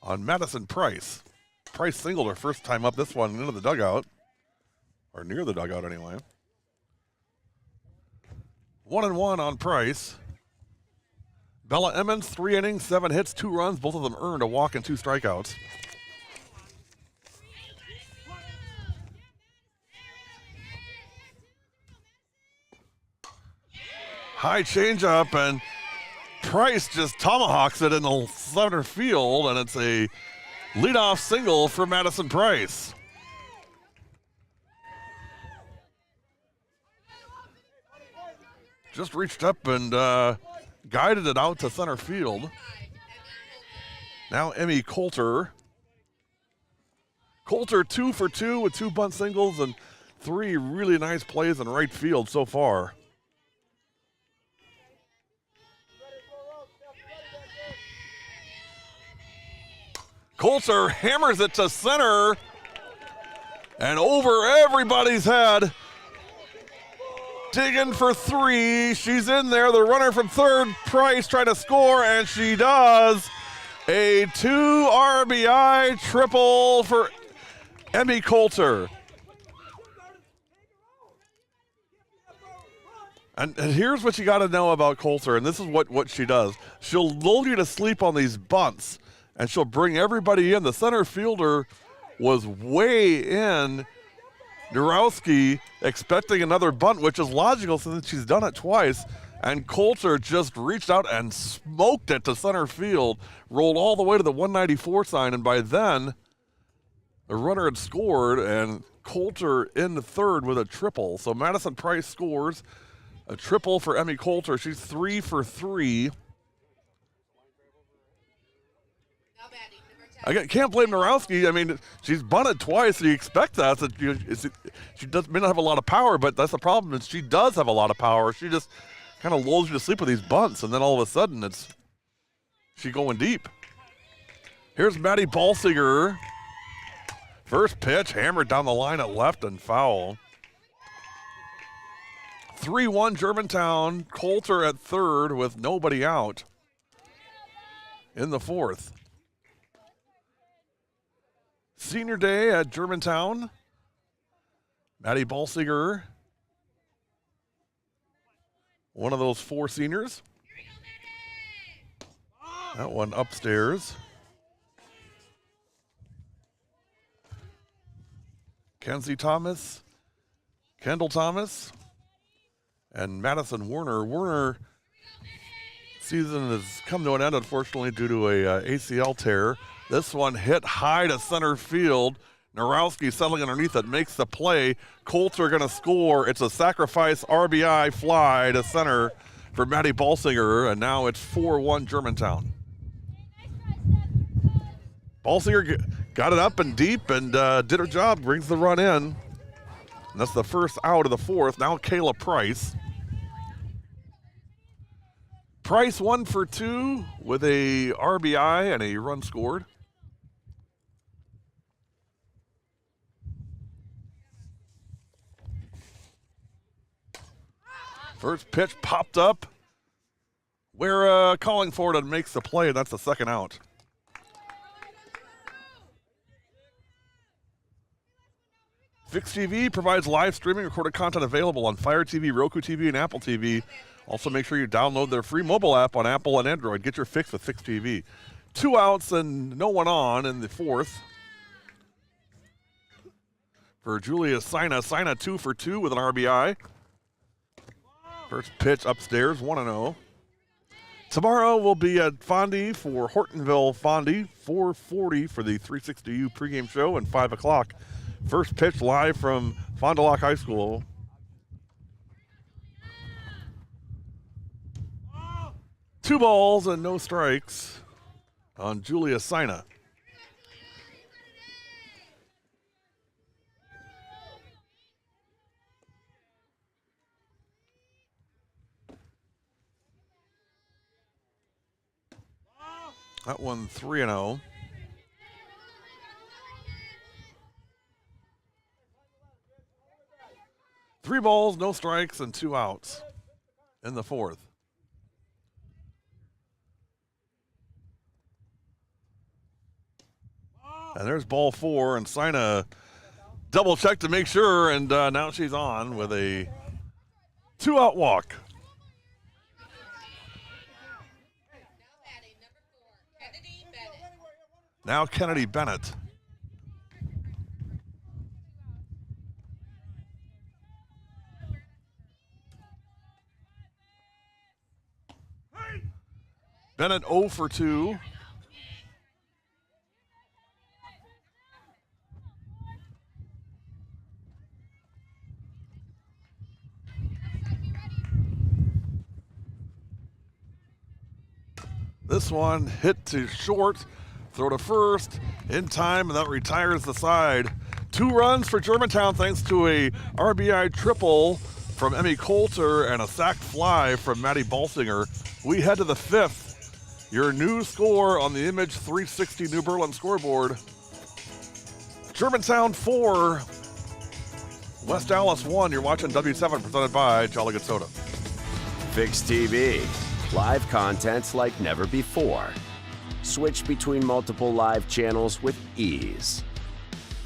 on Madison Price. Price singled her first time up, this one into the dugout, or near the dugout anyway. 1-1 on Price. Bella Emmons, 3 innings, 7 hits, 2 runs. Both of them earned a walk and 2 strikeouts. High changeup, and Price just tomahawks it in the center field, and it's a leadoff single for Madison Price. Just reached up and guided it out to center field. Now Emmy Coulter. Coulter 2 for 2 with 2 bunt singles and 3 really nice plays in right field so far. Coulter hammers it to center and over everybody's head. Digging for 3. She's in there. The runner from third, Price, trying to score, and she does. A 2 RBI triple for Emmy Coulter. And here's what you got to know about Coulter, and this is what she does. She'll lull you to sleep on these bunts, and she'll bring everybody in. The center fielder was way in. Nurowski expecting another bunt, which is logical since she's done it twice. And Coulter just reached out and smoked it to center field, rolled all the way to the 194 sign, and by then, the runner had scored, and Coulter in the third with a triple. So Madison Price scores a triple for Emmy Coulter. She's 3 for 3. I can't blame Nurowski. I mean, she's bunted twice, and you expect that. She may not have a lot of power, but that's the problem. Is she does have a lot of power. She just kind of lulls you to sleep with these bunts, and then all of a sudden, she going deep. Here's Maddie Balsiger. First pitch, hammered down the line at left and foul. 3-1 Germantown. Coulter at third with nobody out in the fourth. Senior day at Germantown. Maddie Balsiger, one of those 4 seniors. That one upstairs. Kenzie Thomas, Kendall Thomas, and Madison Werner. Werner season has come to an end, unfortunately, due to a ACL tear. This one hit high to center field. Nurowski settling underneath it, makes the play. Coulter going to score. It's a sacrifice RBI fly to center for Maddie Balsinger, and now it's 4-1 Germantown. Balsinger got it up and deep and did her job, brings the run in. And that's the first out of the fourth. Now Kayla Price. Price 1 for 2 with a RBI and a run scored. First pitch popped up. We're calling for it and makes the play, and that's the second out. Fix TV provides live streaming recorded content available on Fire TV, Roku TV, and Apple TV. Also, make sure you download their free mobile app on Apple and Android. Get your fix with Fix TV. 2 outs and no one on in the fourth. For Julia Sina. Sina 2 for 2 with an RBI. First pitch upstairs, 1-0. Tomorrow we'll be at Fondy for Hortonville Fondy, 4:40 for the 360U pregame show, and 5 o'clock. First pitch live from Fond du Lac High School. Two balls and no strikes on Julia Sina. That one 3-0. Three balls, no strikes, and 2 outs in the fourth. And there's ball 4, and Sina double checked to make sure, and now she's on with a 2-out walk. Now Kennedy Bennett. Bennett 0 for 2. This one hit to short, throw to first, in time, and that retires the side. 2 runs for Germantown thanks to a RBI triple from Emmy Coulter and a sacked fly from Maddie Balsinger. We head to the 5th. Your new score on the Image 360 New Berlin scoreboard. Germantown 4, West Allis 1. You're watching W7 presented by Jolly Good Soda. Fix TV. Live contents like never before. Switch between multiple live channels with ease.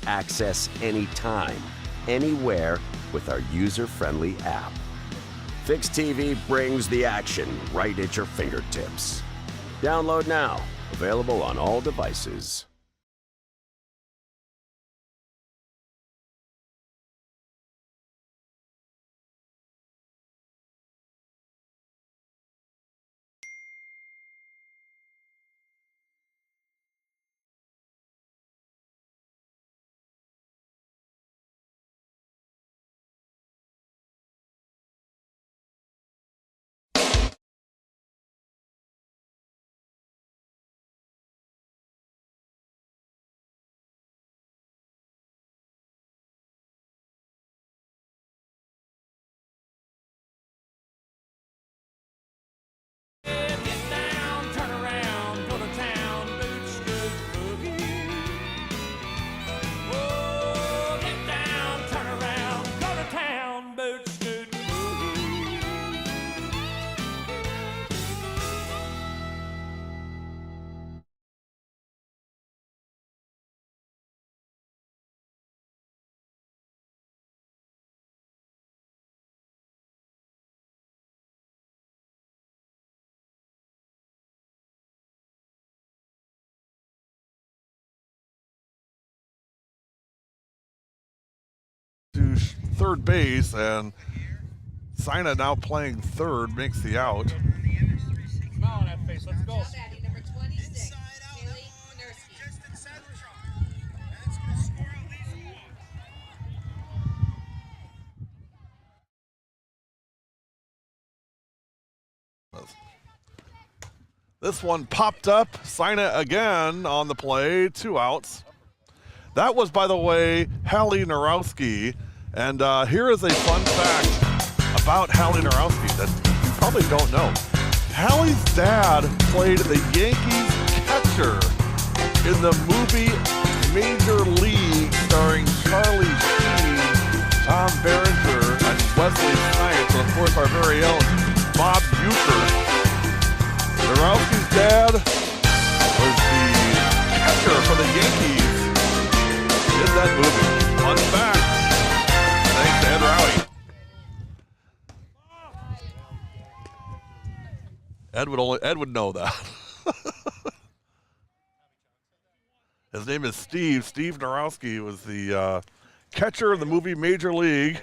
Access anytime, anywhere with our user-friendly app. Fix TV brings the action right at your fingertips. Download now. Available on all devices. To third base, and Sina now playing third makes the out. Smile on that face. Let's go. Batting number 26, Haley Nerski. This one popped up. Sina again on the play. 2 outs. That was, by the way, Hallie Narowski. And here is a fun fact about Hallie Narowski that you probably don't know. Hallie's dad played the Yankees catcher in the movie Major League starring Charlie Sheen, Tom Berenger, and Wesley Snipes, and of course our very own Bob Uecker. Narowski's dad was the catcher for the Yankees in that movie. Fun fact. Thanks to Ed Rowley. Ed would know that. His name is Steve. Steve Narowski was the catcher in the movie Major League.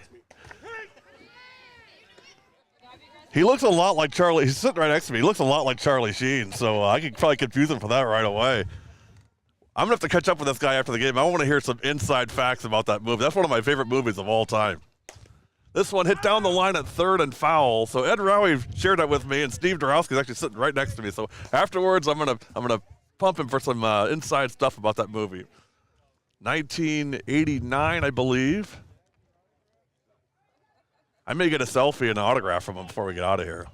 He looks a lot like Charlie. He's sitting right next to me. He looks a lot like Charlie Sheen, so I could probably confuse him for that right away. I'm going to have to catch up with this guy after the game. I want to hear some inside facts about that movie. That's one of my favorite movies of all time. This one hit down the line at third and foul. So Ed Rowie shared that with me, and Steve Dorowski is actually sitting right next to me. So afterwards, I'm gonna pump him for some inside stuff about that movie. 1989, I believe. I may get a selfie and an autograph from him before we get out of here.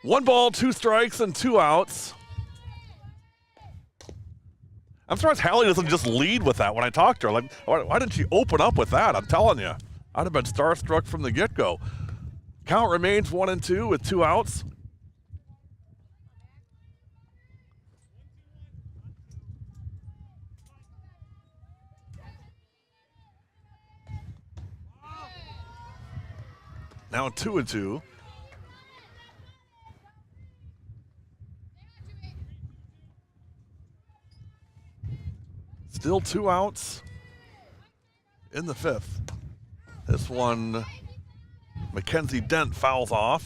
1 ball, 2 strikes, and 2 outs. I'm surprised Hallie doesn't just lead with that when I talked to her. Like, why didn't she open up with that? I'm telling you. I'd have been starstruck from the get-go. Count remains 1-2 with 2 outs. Now 2-2. Still 2 outs in the 5th. This one, Mackenzie Dent fouls off.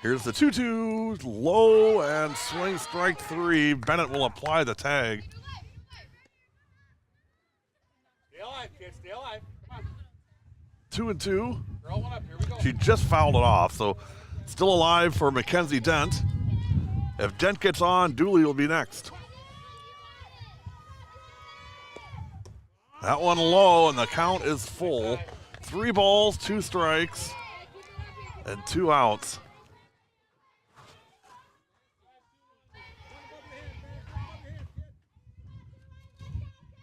Here's the 2-2, low and swing strike 3. Bennett will apply the tag. Stay alive, kids. Stay alive. Come on. 2-2. Throw one up. Here we go. She just fouled it off, so still alive for Mackenzie Dent. If Dent gets on, Dooley will be next. That one low, and the count is full. 3 balls, 2 strikes, and 2 outs.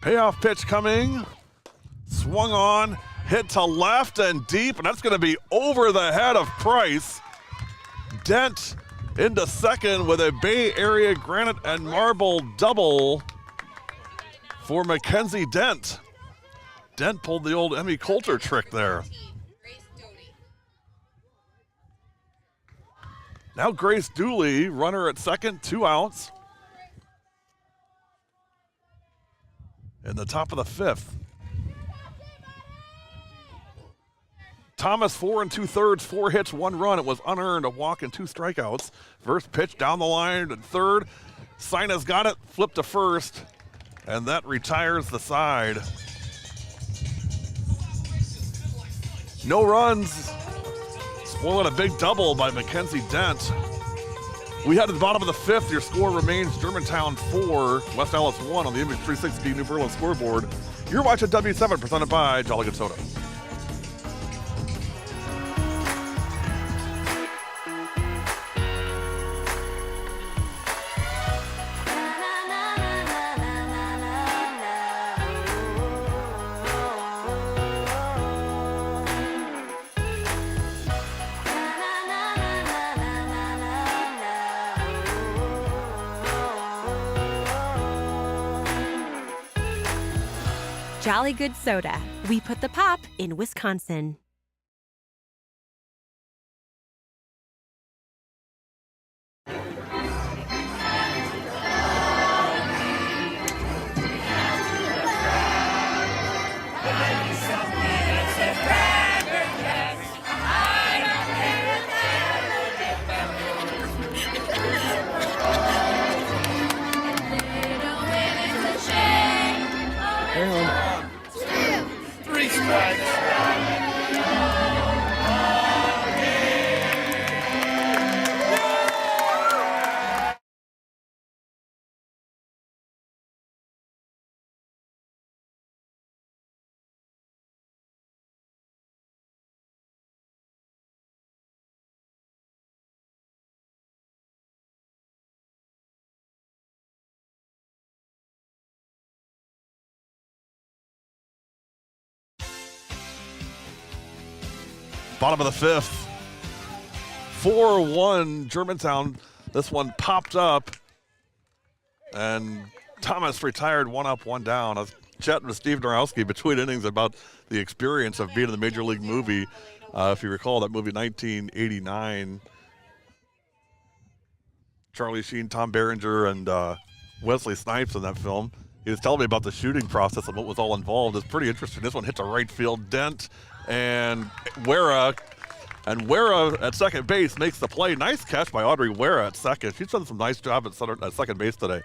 Payoff pitch coming. Swung on, hit to left and deep, and that's going to be over the head of Price. Dent into second with a Bay Area granite and marble double for Mackenzie Dent. Dent pulled the old Emmy Coulter trick there. Now Grace Dooley, runner at second, 2 outs. In the top of the 5th. Thomas 4 2/3, 4 hits, 1 run. It was unearned, a walk and 2 strikeouts. First pitch down the line at third. Sinus got it, flipped to first, and that retires the side. No runs. Spoiling a big double by Mackenzie Dent. We head to the bottom of the 5th. Your score remains Germantown 4, West Allis 1 on the Image 360 New Berlin scoreboard. You're watching W7 presented by Jolly Good Soda. Jolly Good Soda. We put the pop in Wisconsin. Bottom of the 5th. 4-1 Germantown. This one popped up, and Thomas retired 1 up, 1 down. I was chatting with Steve Norowski between innings about the experience of being in the Major League movie. If you recall that movie, 1989. Charlie Sheen, Tom Berenger, and Wesley Snipes in that film. He was telling me about the shooting process and what was all involved. It's pretty interesting. This one hits a right field dent, and Wera at second base makes the play. Nice catch by Audrey Wera at second. She's done some nice job at second base today.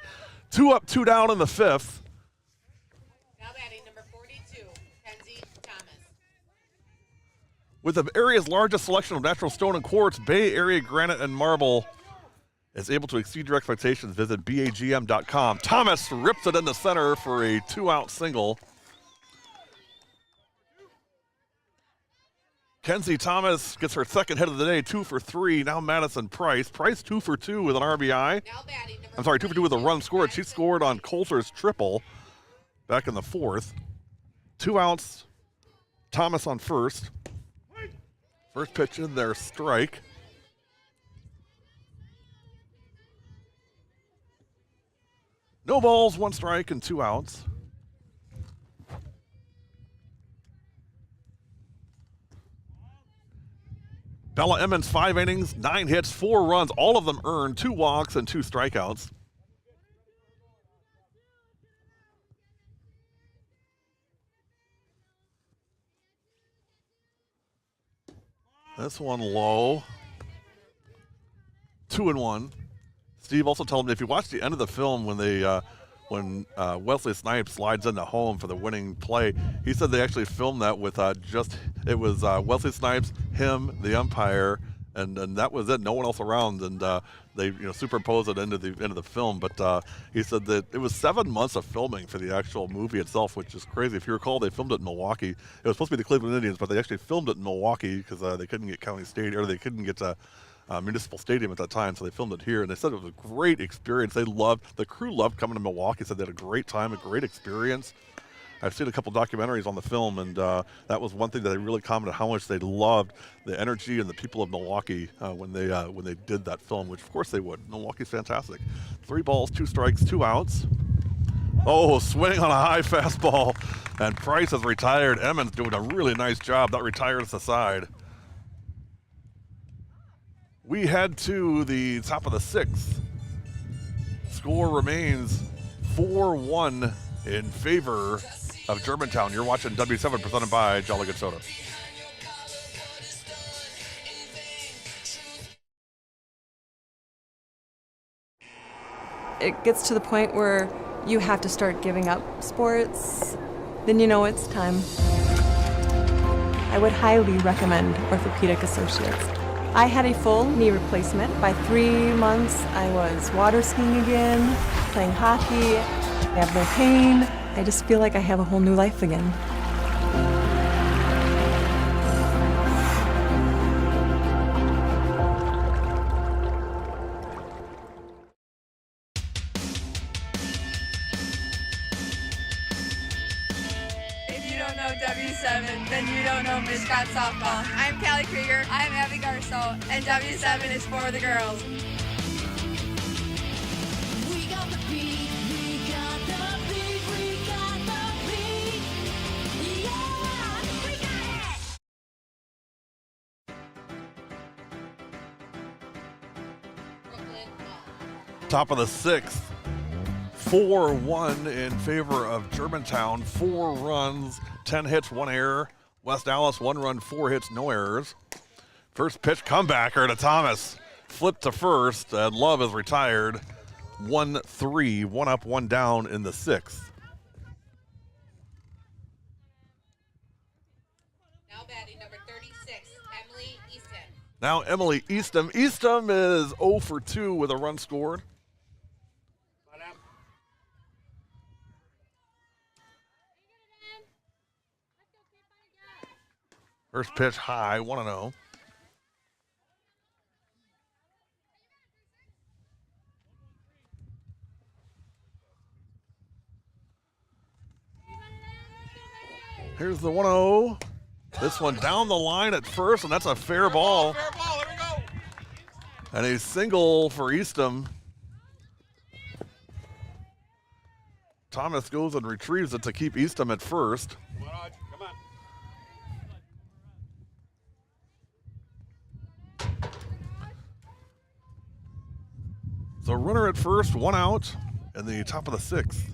2 up, 2 down in the 5th. Now batting number 42, Kenzie Thomas. With the area's largest selection of natural stone and quartz, Bay Area granite and marble is able to exceed your expectations. Visit BAGM.com. Thomas rips it into center for a 2-out single. Kenzie Thomas gets her second hit of the day, 2 for 3. Now Madison Price. Price 2 for 2 with an RBI. I'm sorry, 2 for 2 with a run scored. She scored on Coulter's triple back in the 4th. 2 outs. Thomas on first. First pitch in there, strike. No balls, 1 strike, and 2 outs. Bella Emmons, 5 innings, 9 hits, 4 runs, all of them earned, 2 walks and 2 strikeouts. This one low. 2-1. Steve also told me if you watch the end of the film when Wesley Snipes slides into home for the winning play, he said they actually filmed that with it was Wesley Snipes, him, the umpire, and that was it. No one else around, and they superimposed it into the film. But he said that it was 7 months of filming for the actual movie itself, which is crazy. If you recall, they filmed it in Milwaukee. It was supposed to be the Cleveland Indians, but they actually filmed it in Milwaukee because they couldn't get County Stadium, or they couldn't get Municipal Stadium at that time, so they filmed it here. And they said it was a great experience. The crew loved coming to Milwaukee. Said they had a great time, a great experience. I've seen a couple documentaries on the film, and that was one thing that they really commented how much they loved the energy and the people of Milwaukee when they did that film, which of course they would. Milwaukee's fantastic. 3 balls, 2 strikes, 2 outs. Oh, swing on a high fastball, and Price has retired. Emmons doing a really nice job. That retires the side. We head to the top of the 6th. Score remains 4-1 in favor of Germantown. You're watching W7 presented by Jolly Good Soda. It gets to the point where you have to start giving up sports, then you know it's time. I would highly recommend Orthopedic Associates. I had a full knee replacement. By 3 months, I was water skiing again, playing hockey. I have no pain. I just feel like I have a whole new life again. If you don't know W7, then you don't know Miss Scott Softball. I'm Callie Krieger. I'm Abby Garso, and W7 is for the girls. Top of the 6th, 4-1 in favor of Germantown. 4 runs, 10 hits, 1 error. West Allis, 1 run, 4 hits, no errors. First pitch comebacker to Thomas. Flipped to first, and Love is retired. 1-3, 1 up, 1 down in the 6th. Now batting number 36, Emily Easton. Now Emily Eastham. Eastham is 0 for 2 with a run scored. First pitch high, 1-0. Here's the 1-0. This one down the line at first, and that's a fair ball. Fair ball, there we go. And a single for Eastham. Thomas goes and retrieves it to keep Eastham at first. Come on. So runner at first, 1 out, in the top of the 6th.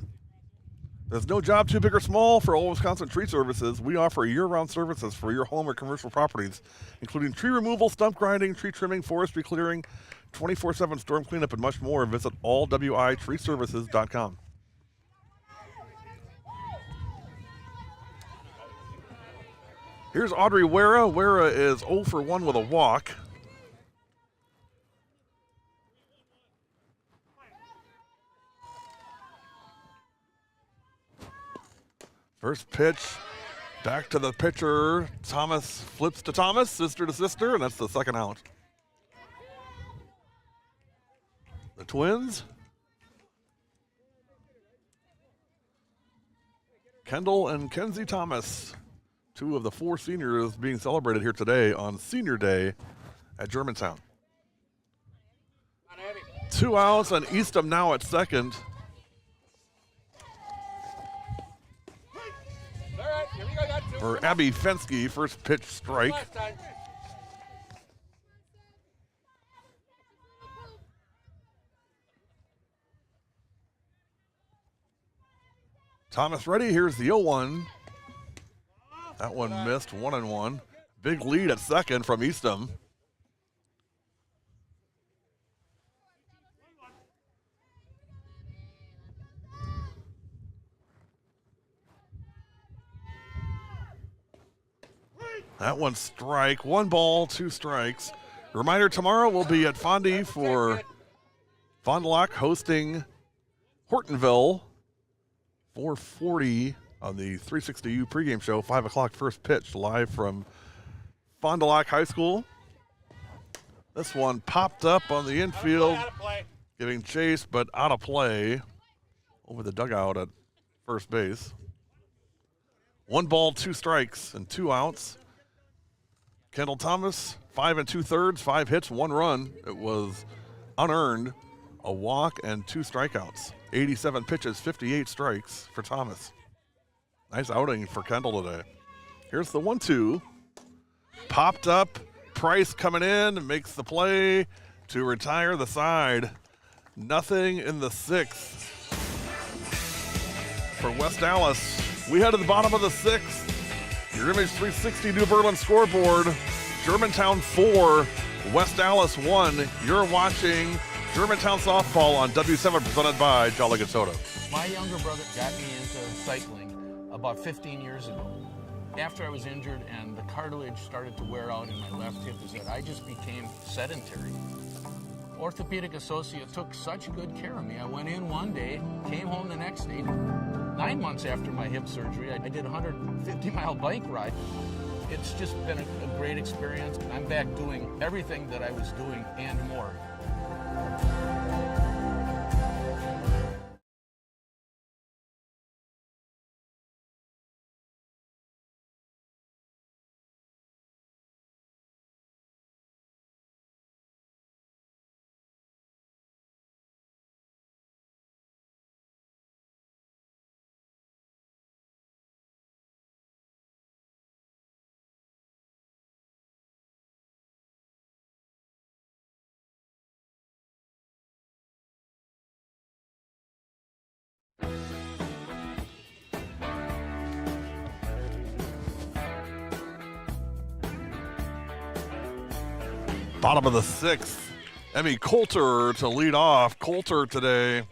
There's no job too big or small for All Wisconsin Tree Services. We offer year-round services for your home or commercial properties, including tree removal, stump grinding, tree trimming, forestry clearing, 24/7 storm cleanup, and much more. Visit allwitreeservices.com. Here's Audrey Wera. Wera is 0 for 1 with a walk. First pitch, back to the pitcher. Thomas flips to Thomas, sister to sister, and that's the 2nd out. The Twins. Kendall and Kenzie Thomas, 2 of the 4 seniors being celebrated here today on Senior Day at Germantown. 2 outs, and Eastham now at second. For Abby Fensky, first pitch strike. Thomas ready. Here's the 0-1. That one missed, 1-1. Big lead at second from Eastham. That one strike. 1 ball, 2 strikes. Reminder, tomorrow we'll be at Fondy for Fond du Lac hosting Hortonville. 4:40 on the 360U pregame show. 5 o'clock first pitch live from Fond du Lac High School. This one popped up on the infield, giving chase, but out of play over the dugout at first base. 1 ball, 2 strikes, and 2 outs. Kendall Thomas, 5 2/3, 5 hits, 1 run. It was unearned, a walk, and 2 strikeouts. 87 pitches, 58 strikes for Thomas. Nice outing for Kendall today. Here's the 1-2. Popped up. Price coming in, makes the play to retire the side. Nothing in the 6th for West Allis. We head to the bottom of the 6th. Your Image 360 New Berlin scoreboard. Germantown 4, West Allis 1. You're watching Germantown softball on W7, presented by Jolly Good Soda. My younger brother got me into cycling about 15 years ago. After I was injured and the cartilage started to wear out in my left hip, I just became sedentary. Orthopedic Associate took such good care of me. I went in one day, came home the next day. 9 months after my hip surgery, I did a 150-mile bike ride. It's just been a great experience. I'm back doing everything that I was doing and more. Bottom of the 6th. Emmy Coulter to lead off. Coulter today,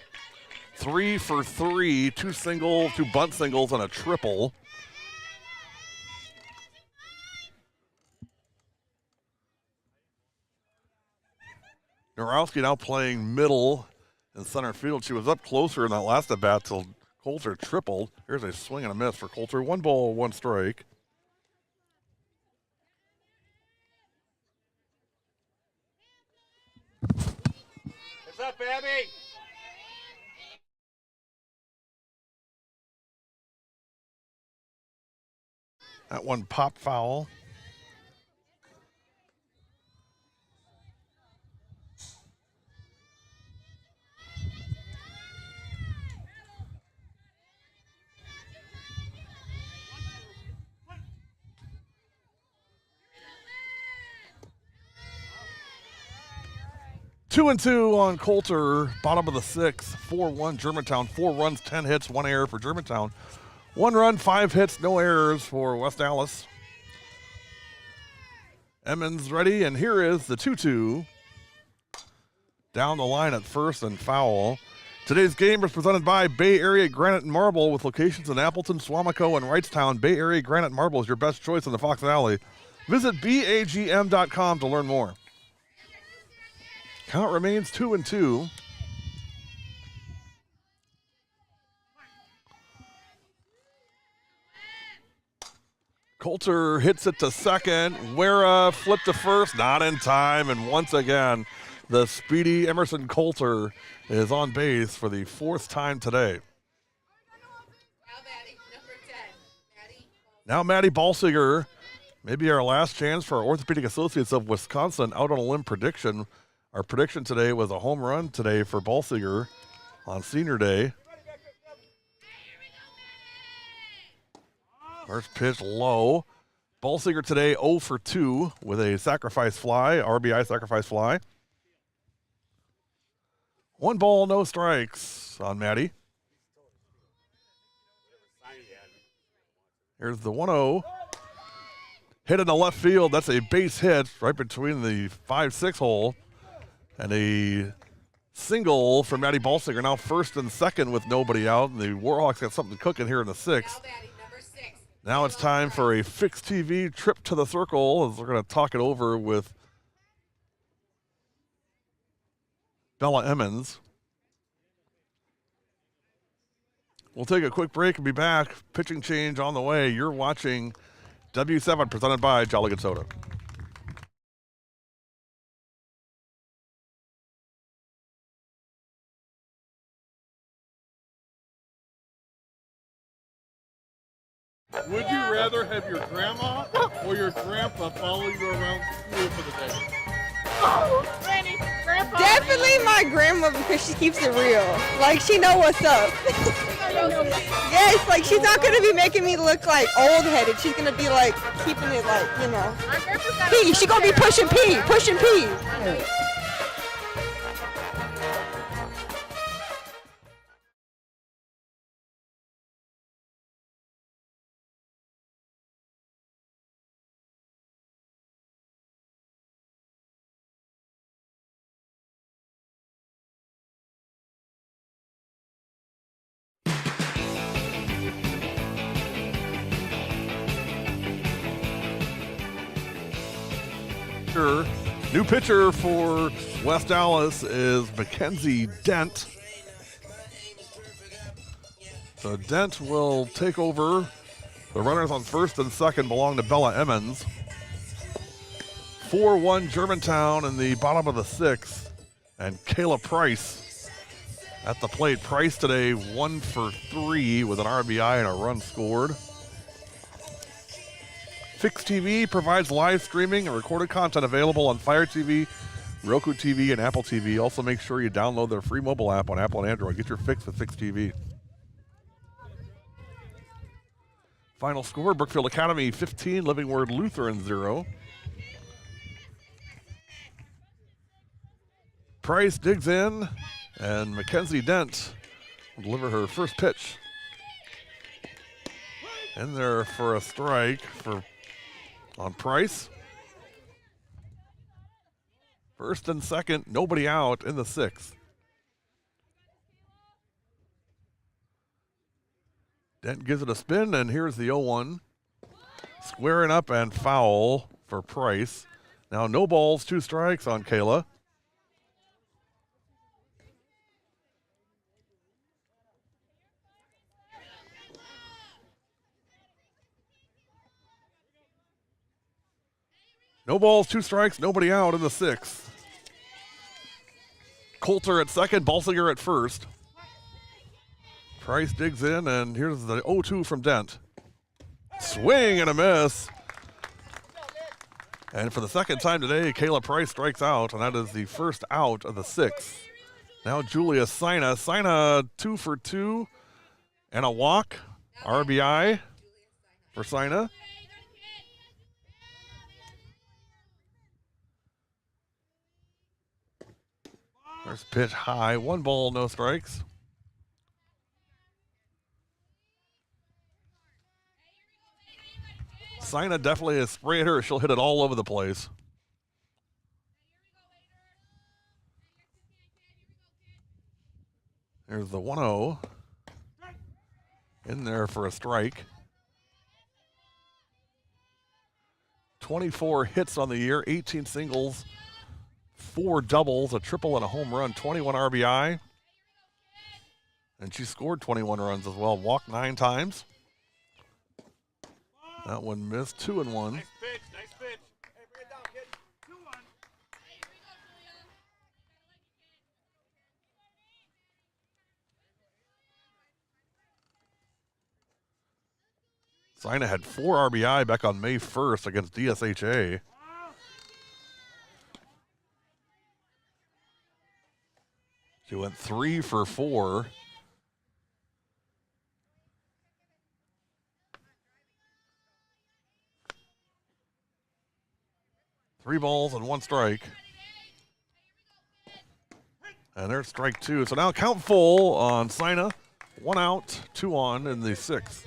3 for 3, 2 singles, 2 bunt singles, and a triple. Norowski now playing middle in center field. She was up closer in that last at bat till Coulter tripled. Here's a swing and a miss for Coulter. 1 ball, 1 strike. What's up, Abby? That one popped foul. Two and 2 on Coulter, bottom of the 6th, 4-1 Germantown, 4 runs, 10 hits, 1 error for Germantown. 1 run, 5 hits, no errors for West Allis. Emmons ready, and here is the 2-2. Down the line at first and foul. Today's game is presented by Bay Area Granite and Marble with locations in Appleton, Swamico, and Wrightstown. Bay Area Granite and Marble is your best choice in the Fox Valley. Visit BAGM.com to learn more. Count remains 2 and 2. Coulter hits it to second. Wera flipped to first, not in time. And once again, the speedy Emerson Coulter is on base for the 4th time today. Now Maddie Balsiger, maybe our last chance for our Orthopedic Associates of Wisconsin out on a limb prediction. Our prediction today was a home run today for Balsiger on senior day. First pitch low. Balsiger today 0 for 2 with a sacrifice fly, RBI sacrifice fly. 1 ball, no strikes on Maddie. Here's the 1-0. Hit in the left field. That's a base hit right between the 5-6 hole. And a single for Maddie Balsinger, now first and second with nobody out. And the Warhawks got something cooking here in the 6th. Now it's time for a fixed TV trip to the circle as we're going to talk it over with Bella Emmons. We'll take a quick break and be back. Pitching change on the way. You're watching W7 presented by Jolly Good Soda. Would you rather have your grandma or your grandpa follow you around school for the day? Definitely my grandma because she keeps it real. Like she know what's up. Yes, like she's not gonna be making me look like old-headed. She's gonna be like keeping it like, you know. P, she gonna be pushing P. New pitcher for West Allis is Mackenzie Dent. So Dent will take over. The runners on first and second belong to Bella Emmons. 4-1 Germantown in the bottom of the 6th. And Kayla Price at the plate. Price today 1 for 3 with an RBI and a run scored. Fix TV provides live streaming and recorded content available on Fire TV, Roku TV, and Apple TV. Also make sure you download their free mobile app on Apple and Android. Get your fix with Fix TV. Final score, Brookfield Academy 15, Living Word Lutheran 0. Price digs in, and Mackenzie Dent will deliver her first pitch. In there for a strike on Price. First and second, nobody out in the 6th. Dent gives it a spin, and here's the 0-1. Squaring up and foul for Price. Now no balls, 2 strikes on Kayla. No balls, 2 strikes, nobody out in the 6th. Coulter at second, Balsinger at first. Price digs in, and here's the 0-2 from Dent. Swing and a miss. And for the second time today, Kayla Price strikes out, and that is the first out of the 6th. Now Julia Sina. Sina 2 for 2 and a walk. RBI for Sina. First pitch high, 1 ball, no strikes. Sina definitely a spray hitter. She'll hit it all over the place. There's the 1-0. In there for a strike. 24 hits on the year, 18 singles, 4 doubles, a triple, and a home run, 21 RBI. And she scored 21 runs as well, walked 9 times. That one missed, 2-1. Nice pitch, nice pitch. Hey, bring it down, kid. 2-1. Sina had 4 RBI back on May 1st against DSHA. She went 3 for 4. Three balls and 1 strike. And there's strike 2. So now count full on Sina. 1 out, 2 on in the 6th.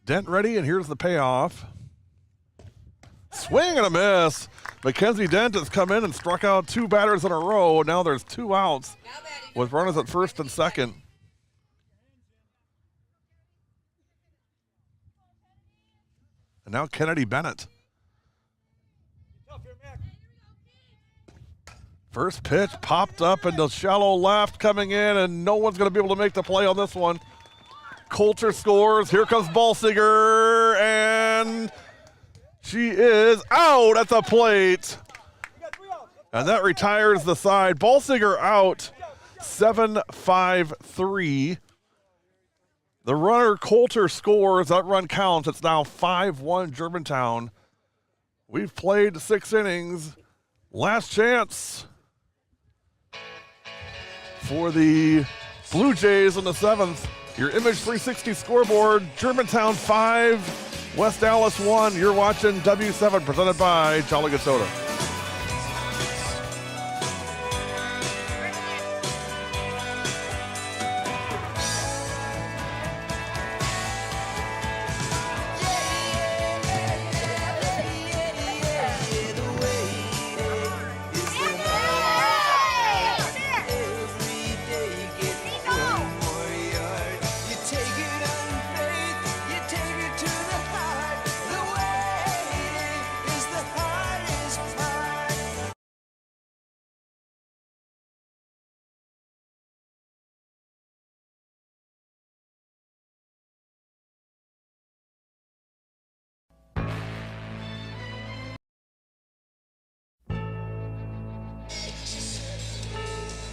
Dent ready, and here's the payoff. Swing and a miss. Mackenzie Dent has come in and struck out 2 batters in a row. Now there's 2 outs with runners at first and second. And now Kennedy Bennett. First pitch popped up into shallow left, coming in, and no one's going to be able to make the play on this one. Coulter scores. Here comes Ballsiger, and she is out at the plate. And that retires the side. Ballsiger out, 7-5-3. The runner Coulter scores. That run counts. It's now 5-1 Germantown. We've played 6 innings. Last chance for the Blue Jays in the 7th. Your Image 360 scoreboard, Germantown 5, West Allis 1. You're watching W7 presented by Jolly Good Soda.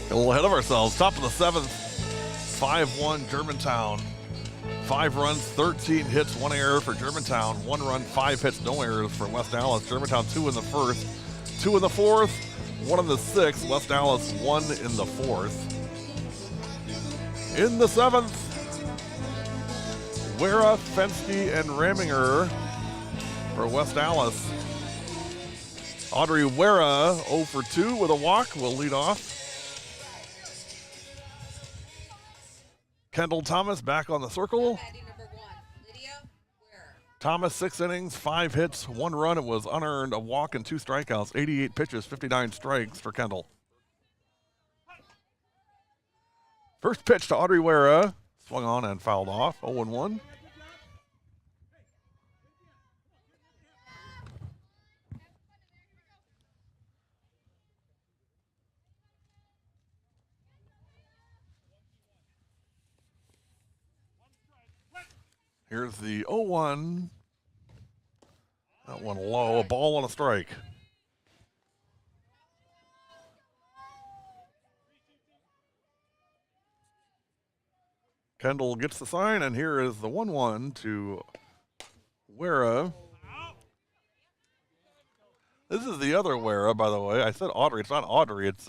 A little ahead of ourselves. Top of the 7th, 5-1 Germantown. 5 runs, 13 hits, 1 error for Germantown. 1 run, 5 hits, no errors for West Allis. Germantown 2 in the first, 2 in the fourth, 1 in the 6th. West Allis 1 in the 4th. In the 7th, Wera, Fensky, and Raminger for West Allis. Audrey Wera 0 for 2 with a walk will lead off. Kendall Thomas back on the circle. Thomas 6 innings, 5 hits, 1 run. It was unearned, a walk and 2 strikeouts. 88 pitches, 59 strikes for Kendall. First pitch to Audrey Wera. Swung on and fouled off. 0-1. Here's the 0-1. That one low, a ball and a strike. Kendall gets the sign, and here is the 1-1 to Wera. This is the other Wera, by the way. I said Audrey. It's not Audrey. It's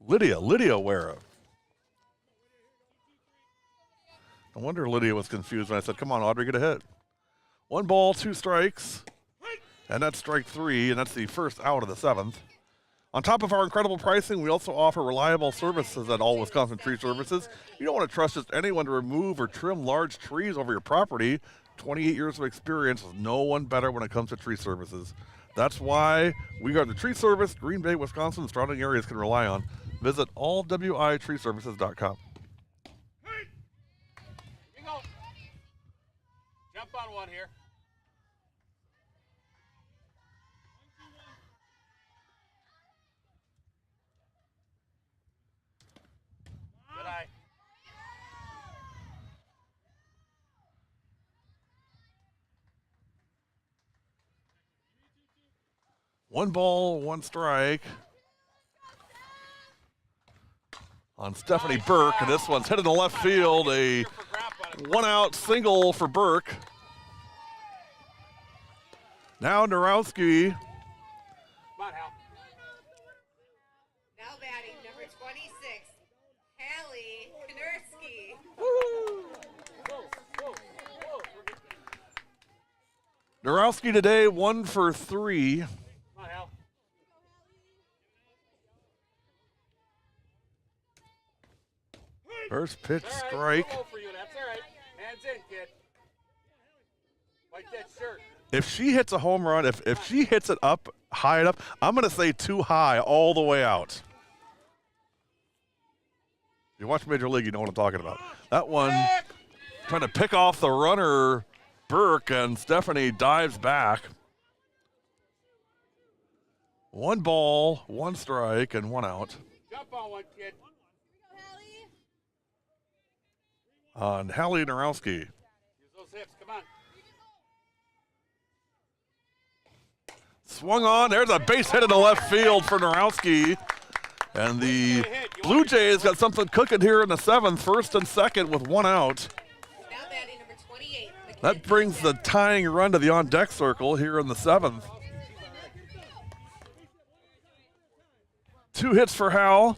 Lydia Wera. No wonder Lydia was confused when I said, come on, Audrey, get a hit. 1 ball, 2 strikes, and that's strike 3, and that's the first out of the 7th. On top of our incredible pricing, we also offer reliable services at All Wisconsin Tree Services. You don't want to trust just anyone to remove or trim large trees over your property. 28 years of experience with no one better when it comes to tree services. That's why we are the tree service Green Bay, Wisconsin, and surrounding areas can rely on. Visit allwitreeservices.com. Here we go. Jump on one here. Good eye. One ball, 1 strike on Stephanie Burke, and this one's headed to left field. A 1-out single for Burke. Now Narowski. Now batting number 26, Hallie Knerski. Narowski today 1 for 3. First pitch, All right, strike. no for you. That's all right. Hands in, kid. Like that shirt. If she hits a home run, if she hits it up, high enough, I'm going to say too high all the way out. If you watch Major League, you know what I'm talking about. That one, trying to pick off the runner, Burke, and Stephanie dives back. 1 ball, 1 strike, and 1 out. Jump on one, kid. On Hallie Narowski. Use those hips. Come on. Swung on. There's a base hit in the left field for Narowski. And the Blue Jays got something cooking here in the 7th, 1st and 2nd with 1 out. Now batting number 28. That brings the tying run to the on-deck circle here in the 7th. 2 hits for Hal.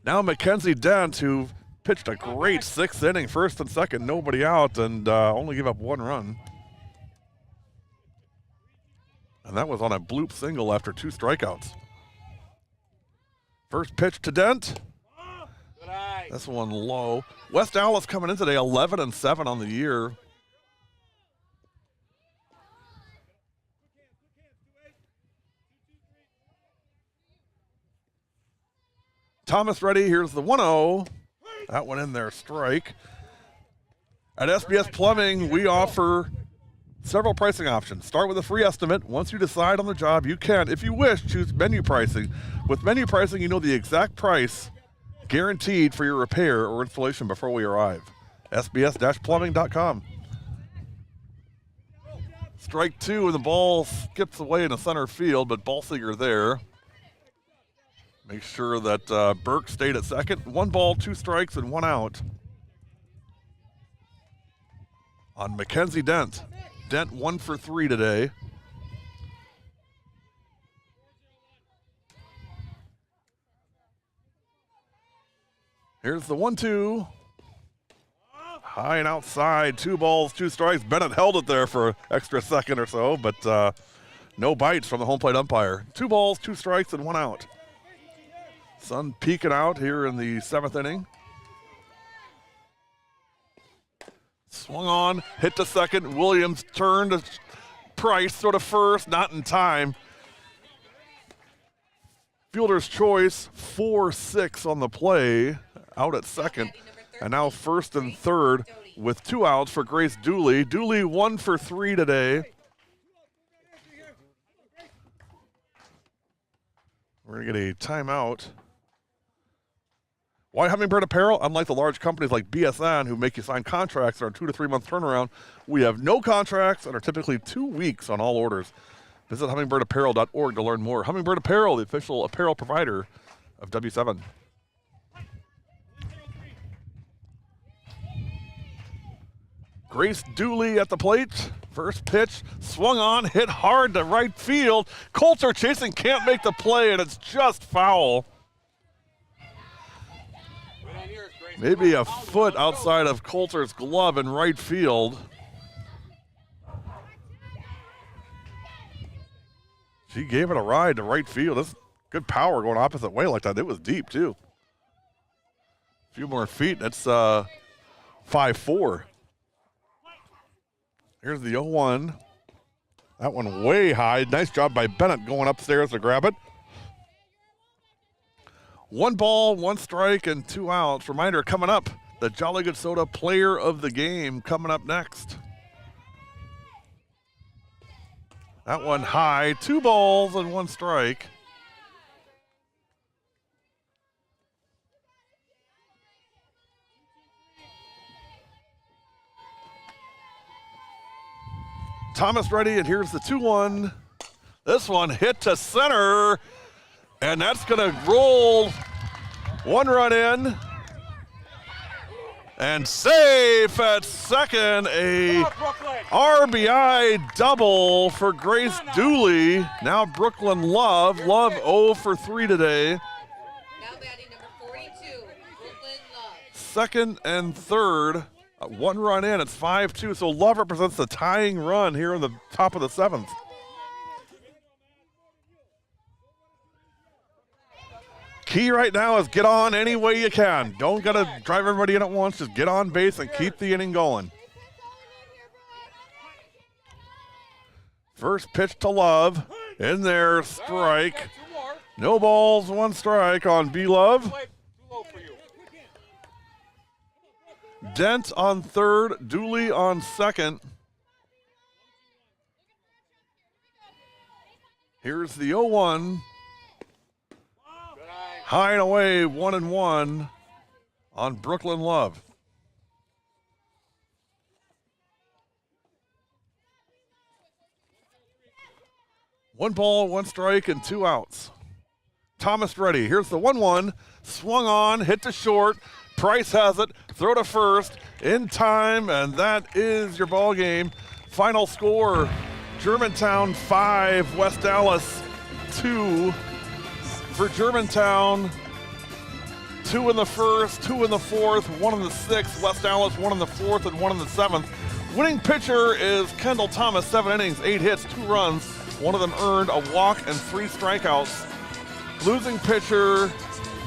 Now Mackenzie Dent, who pitched a great 6th inning, 1st and 2nd, nobody out, and only gave up 1 run. And that was on a bloop single after 2 strikeouts. First pitch to Dent. This one low. West Allis coming in today, 11-7 on the year. Thomas ready. Here's the 1-0. That one in there, strike. At SBS Plumbing, we offer several pricing options. Start with a free estimate. Once you decide on the job, you can, if you wish, choose menu pricing. With menu pricing, you know the exact price guaranteed for your repair or installation before we arrive. SBS-plumbing.com. Strike 2, and the ball skips away in the center field, but Balsiger there. Make sure that Burke stayed at second. 1 ball, 2 strikes, and 1 out. On Mackenzie Dent. Dent 1 for 3 today. Here's the 1-2. High and outside, 2 balls, 2 strikes. Bennett held it there for an extra second or so, but no bites from the home plate umpire. 2 balls, 2 strikes, and 1 out. Sun peeking out here in the 7th inning. Swung on, hit to second. Williams turned to Price, sort of first, not in time. Fielder's choice, 4-6 on the play, out at second. And now 1st and 3rd with 2 outs for Grace Dooley. Dooley 1 for 3 today. We're going to get a timeout. Why Hummingbird Apparel? Unlike the large companies like BSN who make you sign contracts that are 2 to 3 month turnaround, we have no contracts and are typically 2 weeks on all orders. Visit hummingbirdaPparel.org to learn more. Hummingbird Apparel, the official apparel provider of W7. Grace Dooley at the plate. First pitch, swung on, hit hard to right field. Coulter chasing, can't make the play, and it's just foul. Maybe a foot outside of Coulter's glove in right field. She gave it a ride to right field. That's good power going opposite way like that. It was deep, too. A few more feet, that's 5-4. Here's the 0-1. That one way high. Nice job by Bennett going upstairs to grab it. 1 ball, 1 strike, and 2 outs. Reminder, coming up, the Jolly Good Soda Player of the Game coming up next. That one high, 2 balls and 1 strike. Thomas ready, and here's the 2-1. This one hit to center. And that's going to roll 1 run in. And safe at second, a RBI double for Grace Dooley. Now Brooklyn Love. Love 0 for 3 today. Now batting number 42, Brooklyn Love. 2nd and 3rd, 1 run in. It's 5-2. So Love represents the tying run here in the top of the 7th. Key right now is get on any way you can. Don't got to drive everybody in at once. Just get on base and keep the inning going. First pitch to Love. In there, strike. No balls, 1 strike on B. Love. Dent on third, Dooley on second. Here's the 0-1. High and away, 1-1 on Brooklyn Love. One ball, 1 strike, and 2 outs. Thomas ready. Here's the 1-1. Swung on, hit to short. Price has it. Throw to first in time, and that is your ball game. Final score: Germantown 5, West Allis 2. For Germantown, 2 in the first, 2 in the fourth, 1 in the sixth. West Allis 1 in the fourth and 1 in the seventh. Winning pitcher is Kendall Thomas. 7 innings, 8 hits, 2 runs. 1 of them earned a walk and 3 strikeouts. Losing pitcher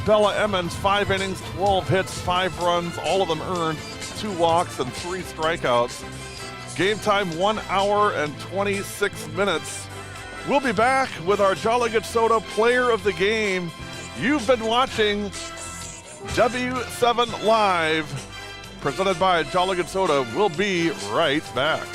Bella Emmons, 5 innings, 12 hits, 5 runs, all of them earned, 2 walks and 3 strikeouts. Game time 1 hour and 26 minutes. We'll be back with our Jolly Good Soda Player of the Game. You've been watching W7 Live, presented by Jolly Good Soda. We'll be right back.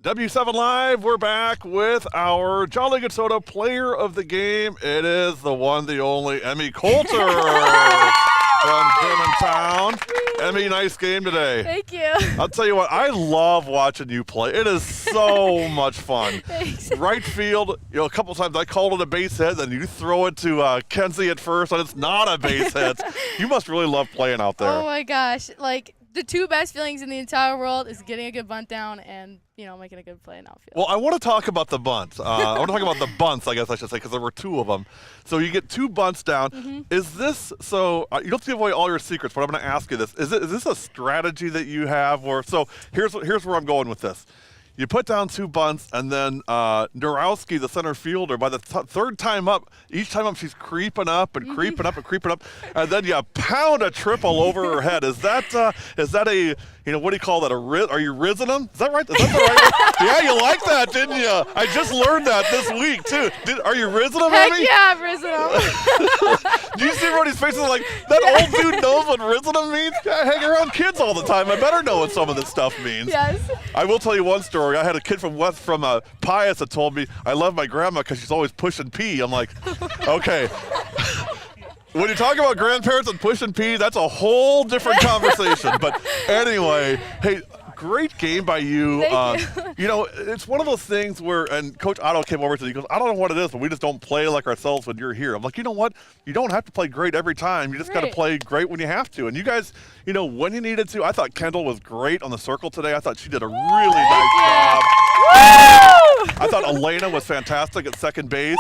W7 Live, we're back with our Jolly Good Soda player of the game. It is the one, the only, Emmy Coulter from Germantown. Emmy, nice game today. Thank you. I'll tell you what, I love watching you play. It is so much fun. Thanks. Right field, a couple times I called it a base hit, then you throw it to Kenzie at first, and it's not a base hit. You must really love playing out there. Oh my gosh. Like, the two best feelings in the entire world is getting a good bunt down and, making a good play in outfield. Well, I want to talk about the bunts. I want to talk about the bunts, I guess I should say, because there were two of them. So you get 2 bunts down. Mm-hmm. Is this, so you don't have to give away all your secrets, but I'm going to ask you this. Is this a strategy that you have? So here's where I'm going with this. You put down 2 bunts, and then Nurowski, the center fielder, by the third time up, each time up she's creeping up and creeping up and creeping up, and then you pound a triple over her head. Is that a, what do you call that? Are you rizzing them? Is that right? Is that the right word? Yeah, you like that, didn't you? I just learned that this week too. Are you rizzing them, Heck Emmy? yeah, I'm rizzing them. Do you see everybody's faces like, that old dude knows what rizzing them means? I hang around kids all the time. I better know what some of this stuff means. Yes. I will tell you one story. I had a kid from Pius that told me, I love my grandma because she's always pushing pee. I'm like, okay. When you talk about grandparents and pushing pee, that's a whole different conversation. But anyway, hey, great game by you. Thank you. It's one of those things where, and Coach Otto came over to me, he goes, I don't know what it is, but we just don't play like ourselves when you're here. I'm like, you know what? You don't have to play great every time. You just got to play great when you have to. And you guys, when you needed to, I thought Kendall was great on the circle today. I thought she did a really nice job. I thought Elena was fantastic at second base.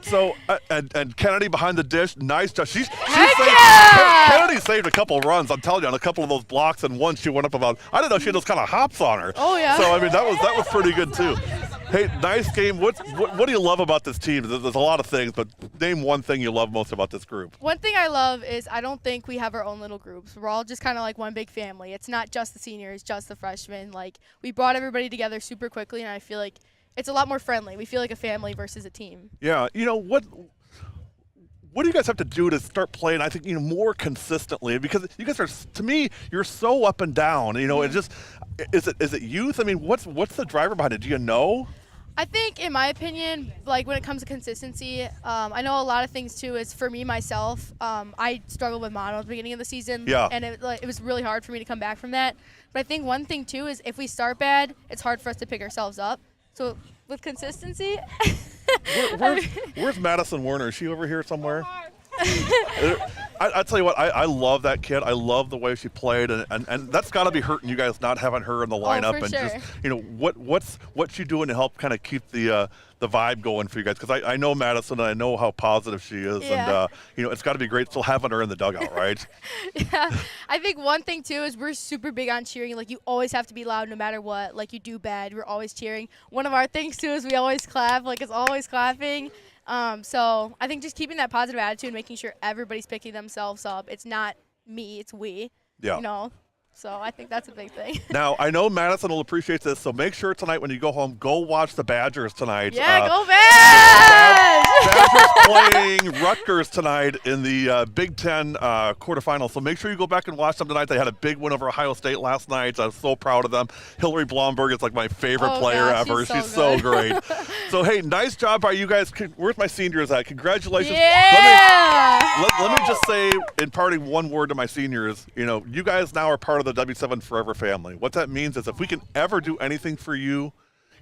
So, and Kennedy behind the dish, nice job. Kennedy saved a couple runs, I'm telling you, on a couple of those blocks, and once she went up about, I didn't know she had those kind of hops on her. Oh, yeah. So, I mean, that was pretty good, too. Hey, nice game. What do you love about this team? There's a lot of things, but name one thing you love most about this group. One thing I love is I don't think we have our own little groups. We're all just kind of like one big family. It's not just the seniors, just the freshmen. Like, we brought everybody together super quickly, and I feel like it's a lot more friendly. We feel like a family versus a team. Yeah, what do you guys have to do to start playing, I think, more consistently? Because you guys are, to me, you're so up and down. It just, is it youth? I mean, what's the driver behind it? Do you know? I think, in my opinion, like when it comes to consistency, I know a lot of things too is for me, myself, I struggled with mono at the beginning of the season. Yeah. And it was really hard for me to come back from that. But I think one thing too is if we start bad, it's hard for us to pick ourselves up. So with consistency. Where's Madison Werner? Is she over here somewhere? I tell you what, I love that kid. I love the way she played, and that's got to be hurting you guys not having her in the lineup. For sure. Just what's she doing to help kind of keep the vibe going for you guys? Because I know Madison, and I know how positive she is, yeah. And it's got to be great still having her in the dugout, right? Yeah, I think one thing too is we're super big on cheering. Like, you always have to be loud no matter what. Like, you do bad, we're always cheering. One of our things too is we always clap. Like, it's always clapping. So I think just keeping that positive attitude, making sure everybody's picking themselves up. It's not me, it's we. Yeah. So I think that's a big thing. Now, I know Madison will appreciate this, so make sure tonight when you go home, go watch the Badgers tonight. Yeah, go Badgers! Badgers playing Rutgers tonight in the Big Ten quarterfinals, so make sure you go back and watch them tonight. They had a big win over Ohio State last night. I was so proud of them. Hillary Blomberg is like my favorite player ever. She's so great. So, hey, nice job by you guys. Where's my seniors at? Congratulations. Yeah! Let me just say, in parting one word to my seniors, you guys now are part of the W7 Forever family. What that means is if we can ever do anything for you,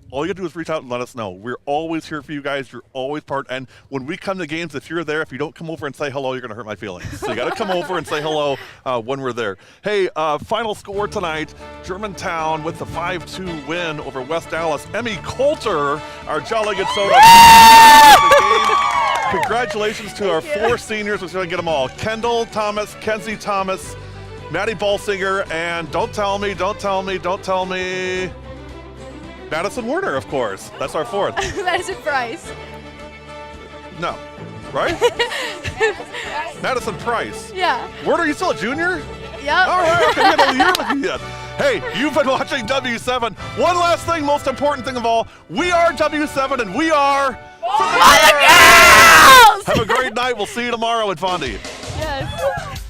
all you gotta do is reach out and let us know. We're always here for you guys. You're always part. And when we come to games, if you're there, if you don't come over and say hello, you're gonna hurt my feelings. So you gotta come over and say hello when we're there. Hey, final score tonight: Germantown with the 5-2 win over West Allis. Emmy Coulter, our Jolly Good Soda. Congratulations to our 4 seniors. We're gonna get them all: Kendall Thomas, Kenzie Thomas, Maddie Balsinger, and don't tell me, Madison Werner, of course. That's our 4th. Madison Price. No, right? Madison Price. Yeah. Werner, you still a junior? Yep. All right, okay, we got a year with you yet. Hey, you've been watching W7. One last thing, most important thing of all, we are W7 and we are For the Girls! Have a great night. We'll see you tomorrow at Fondy. Yes.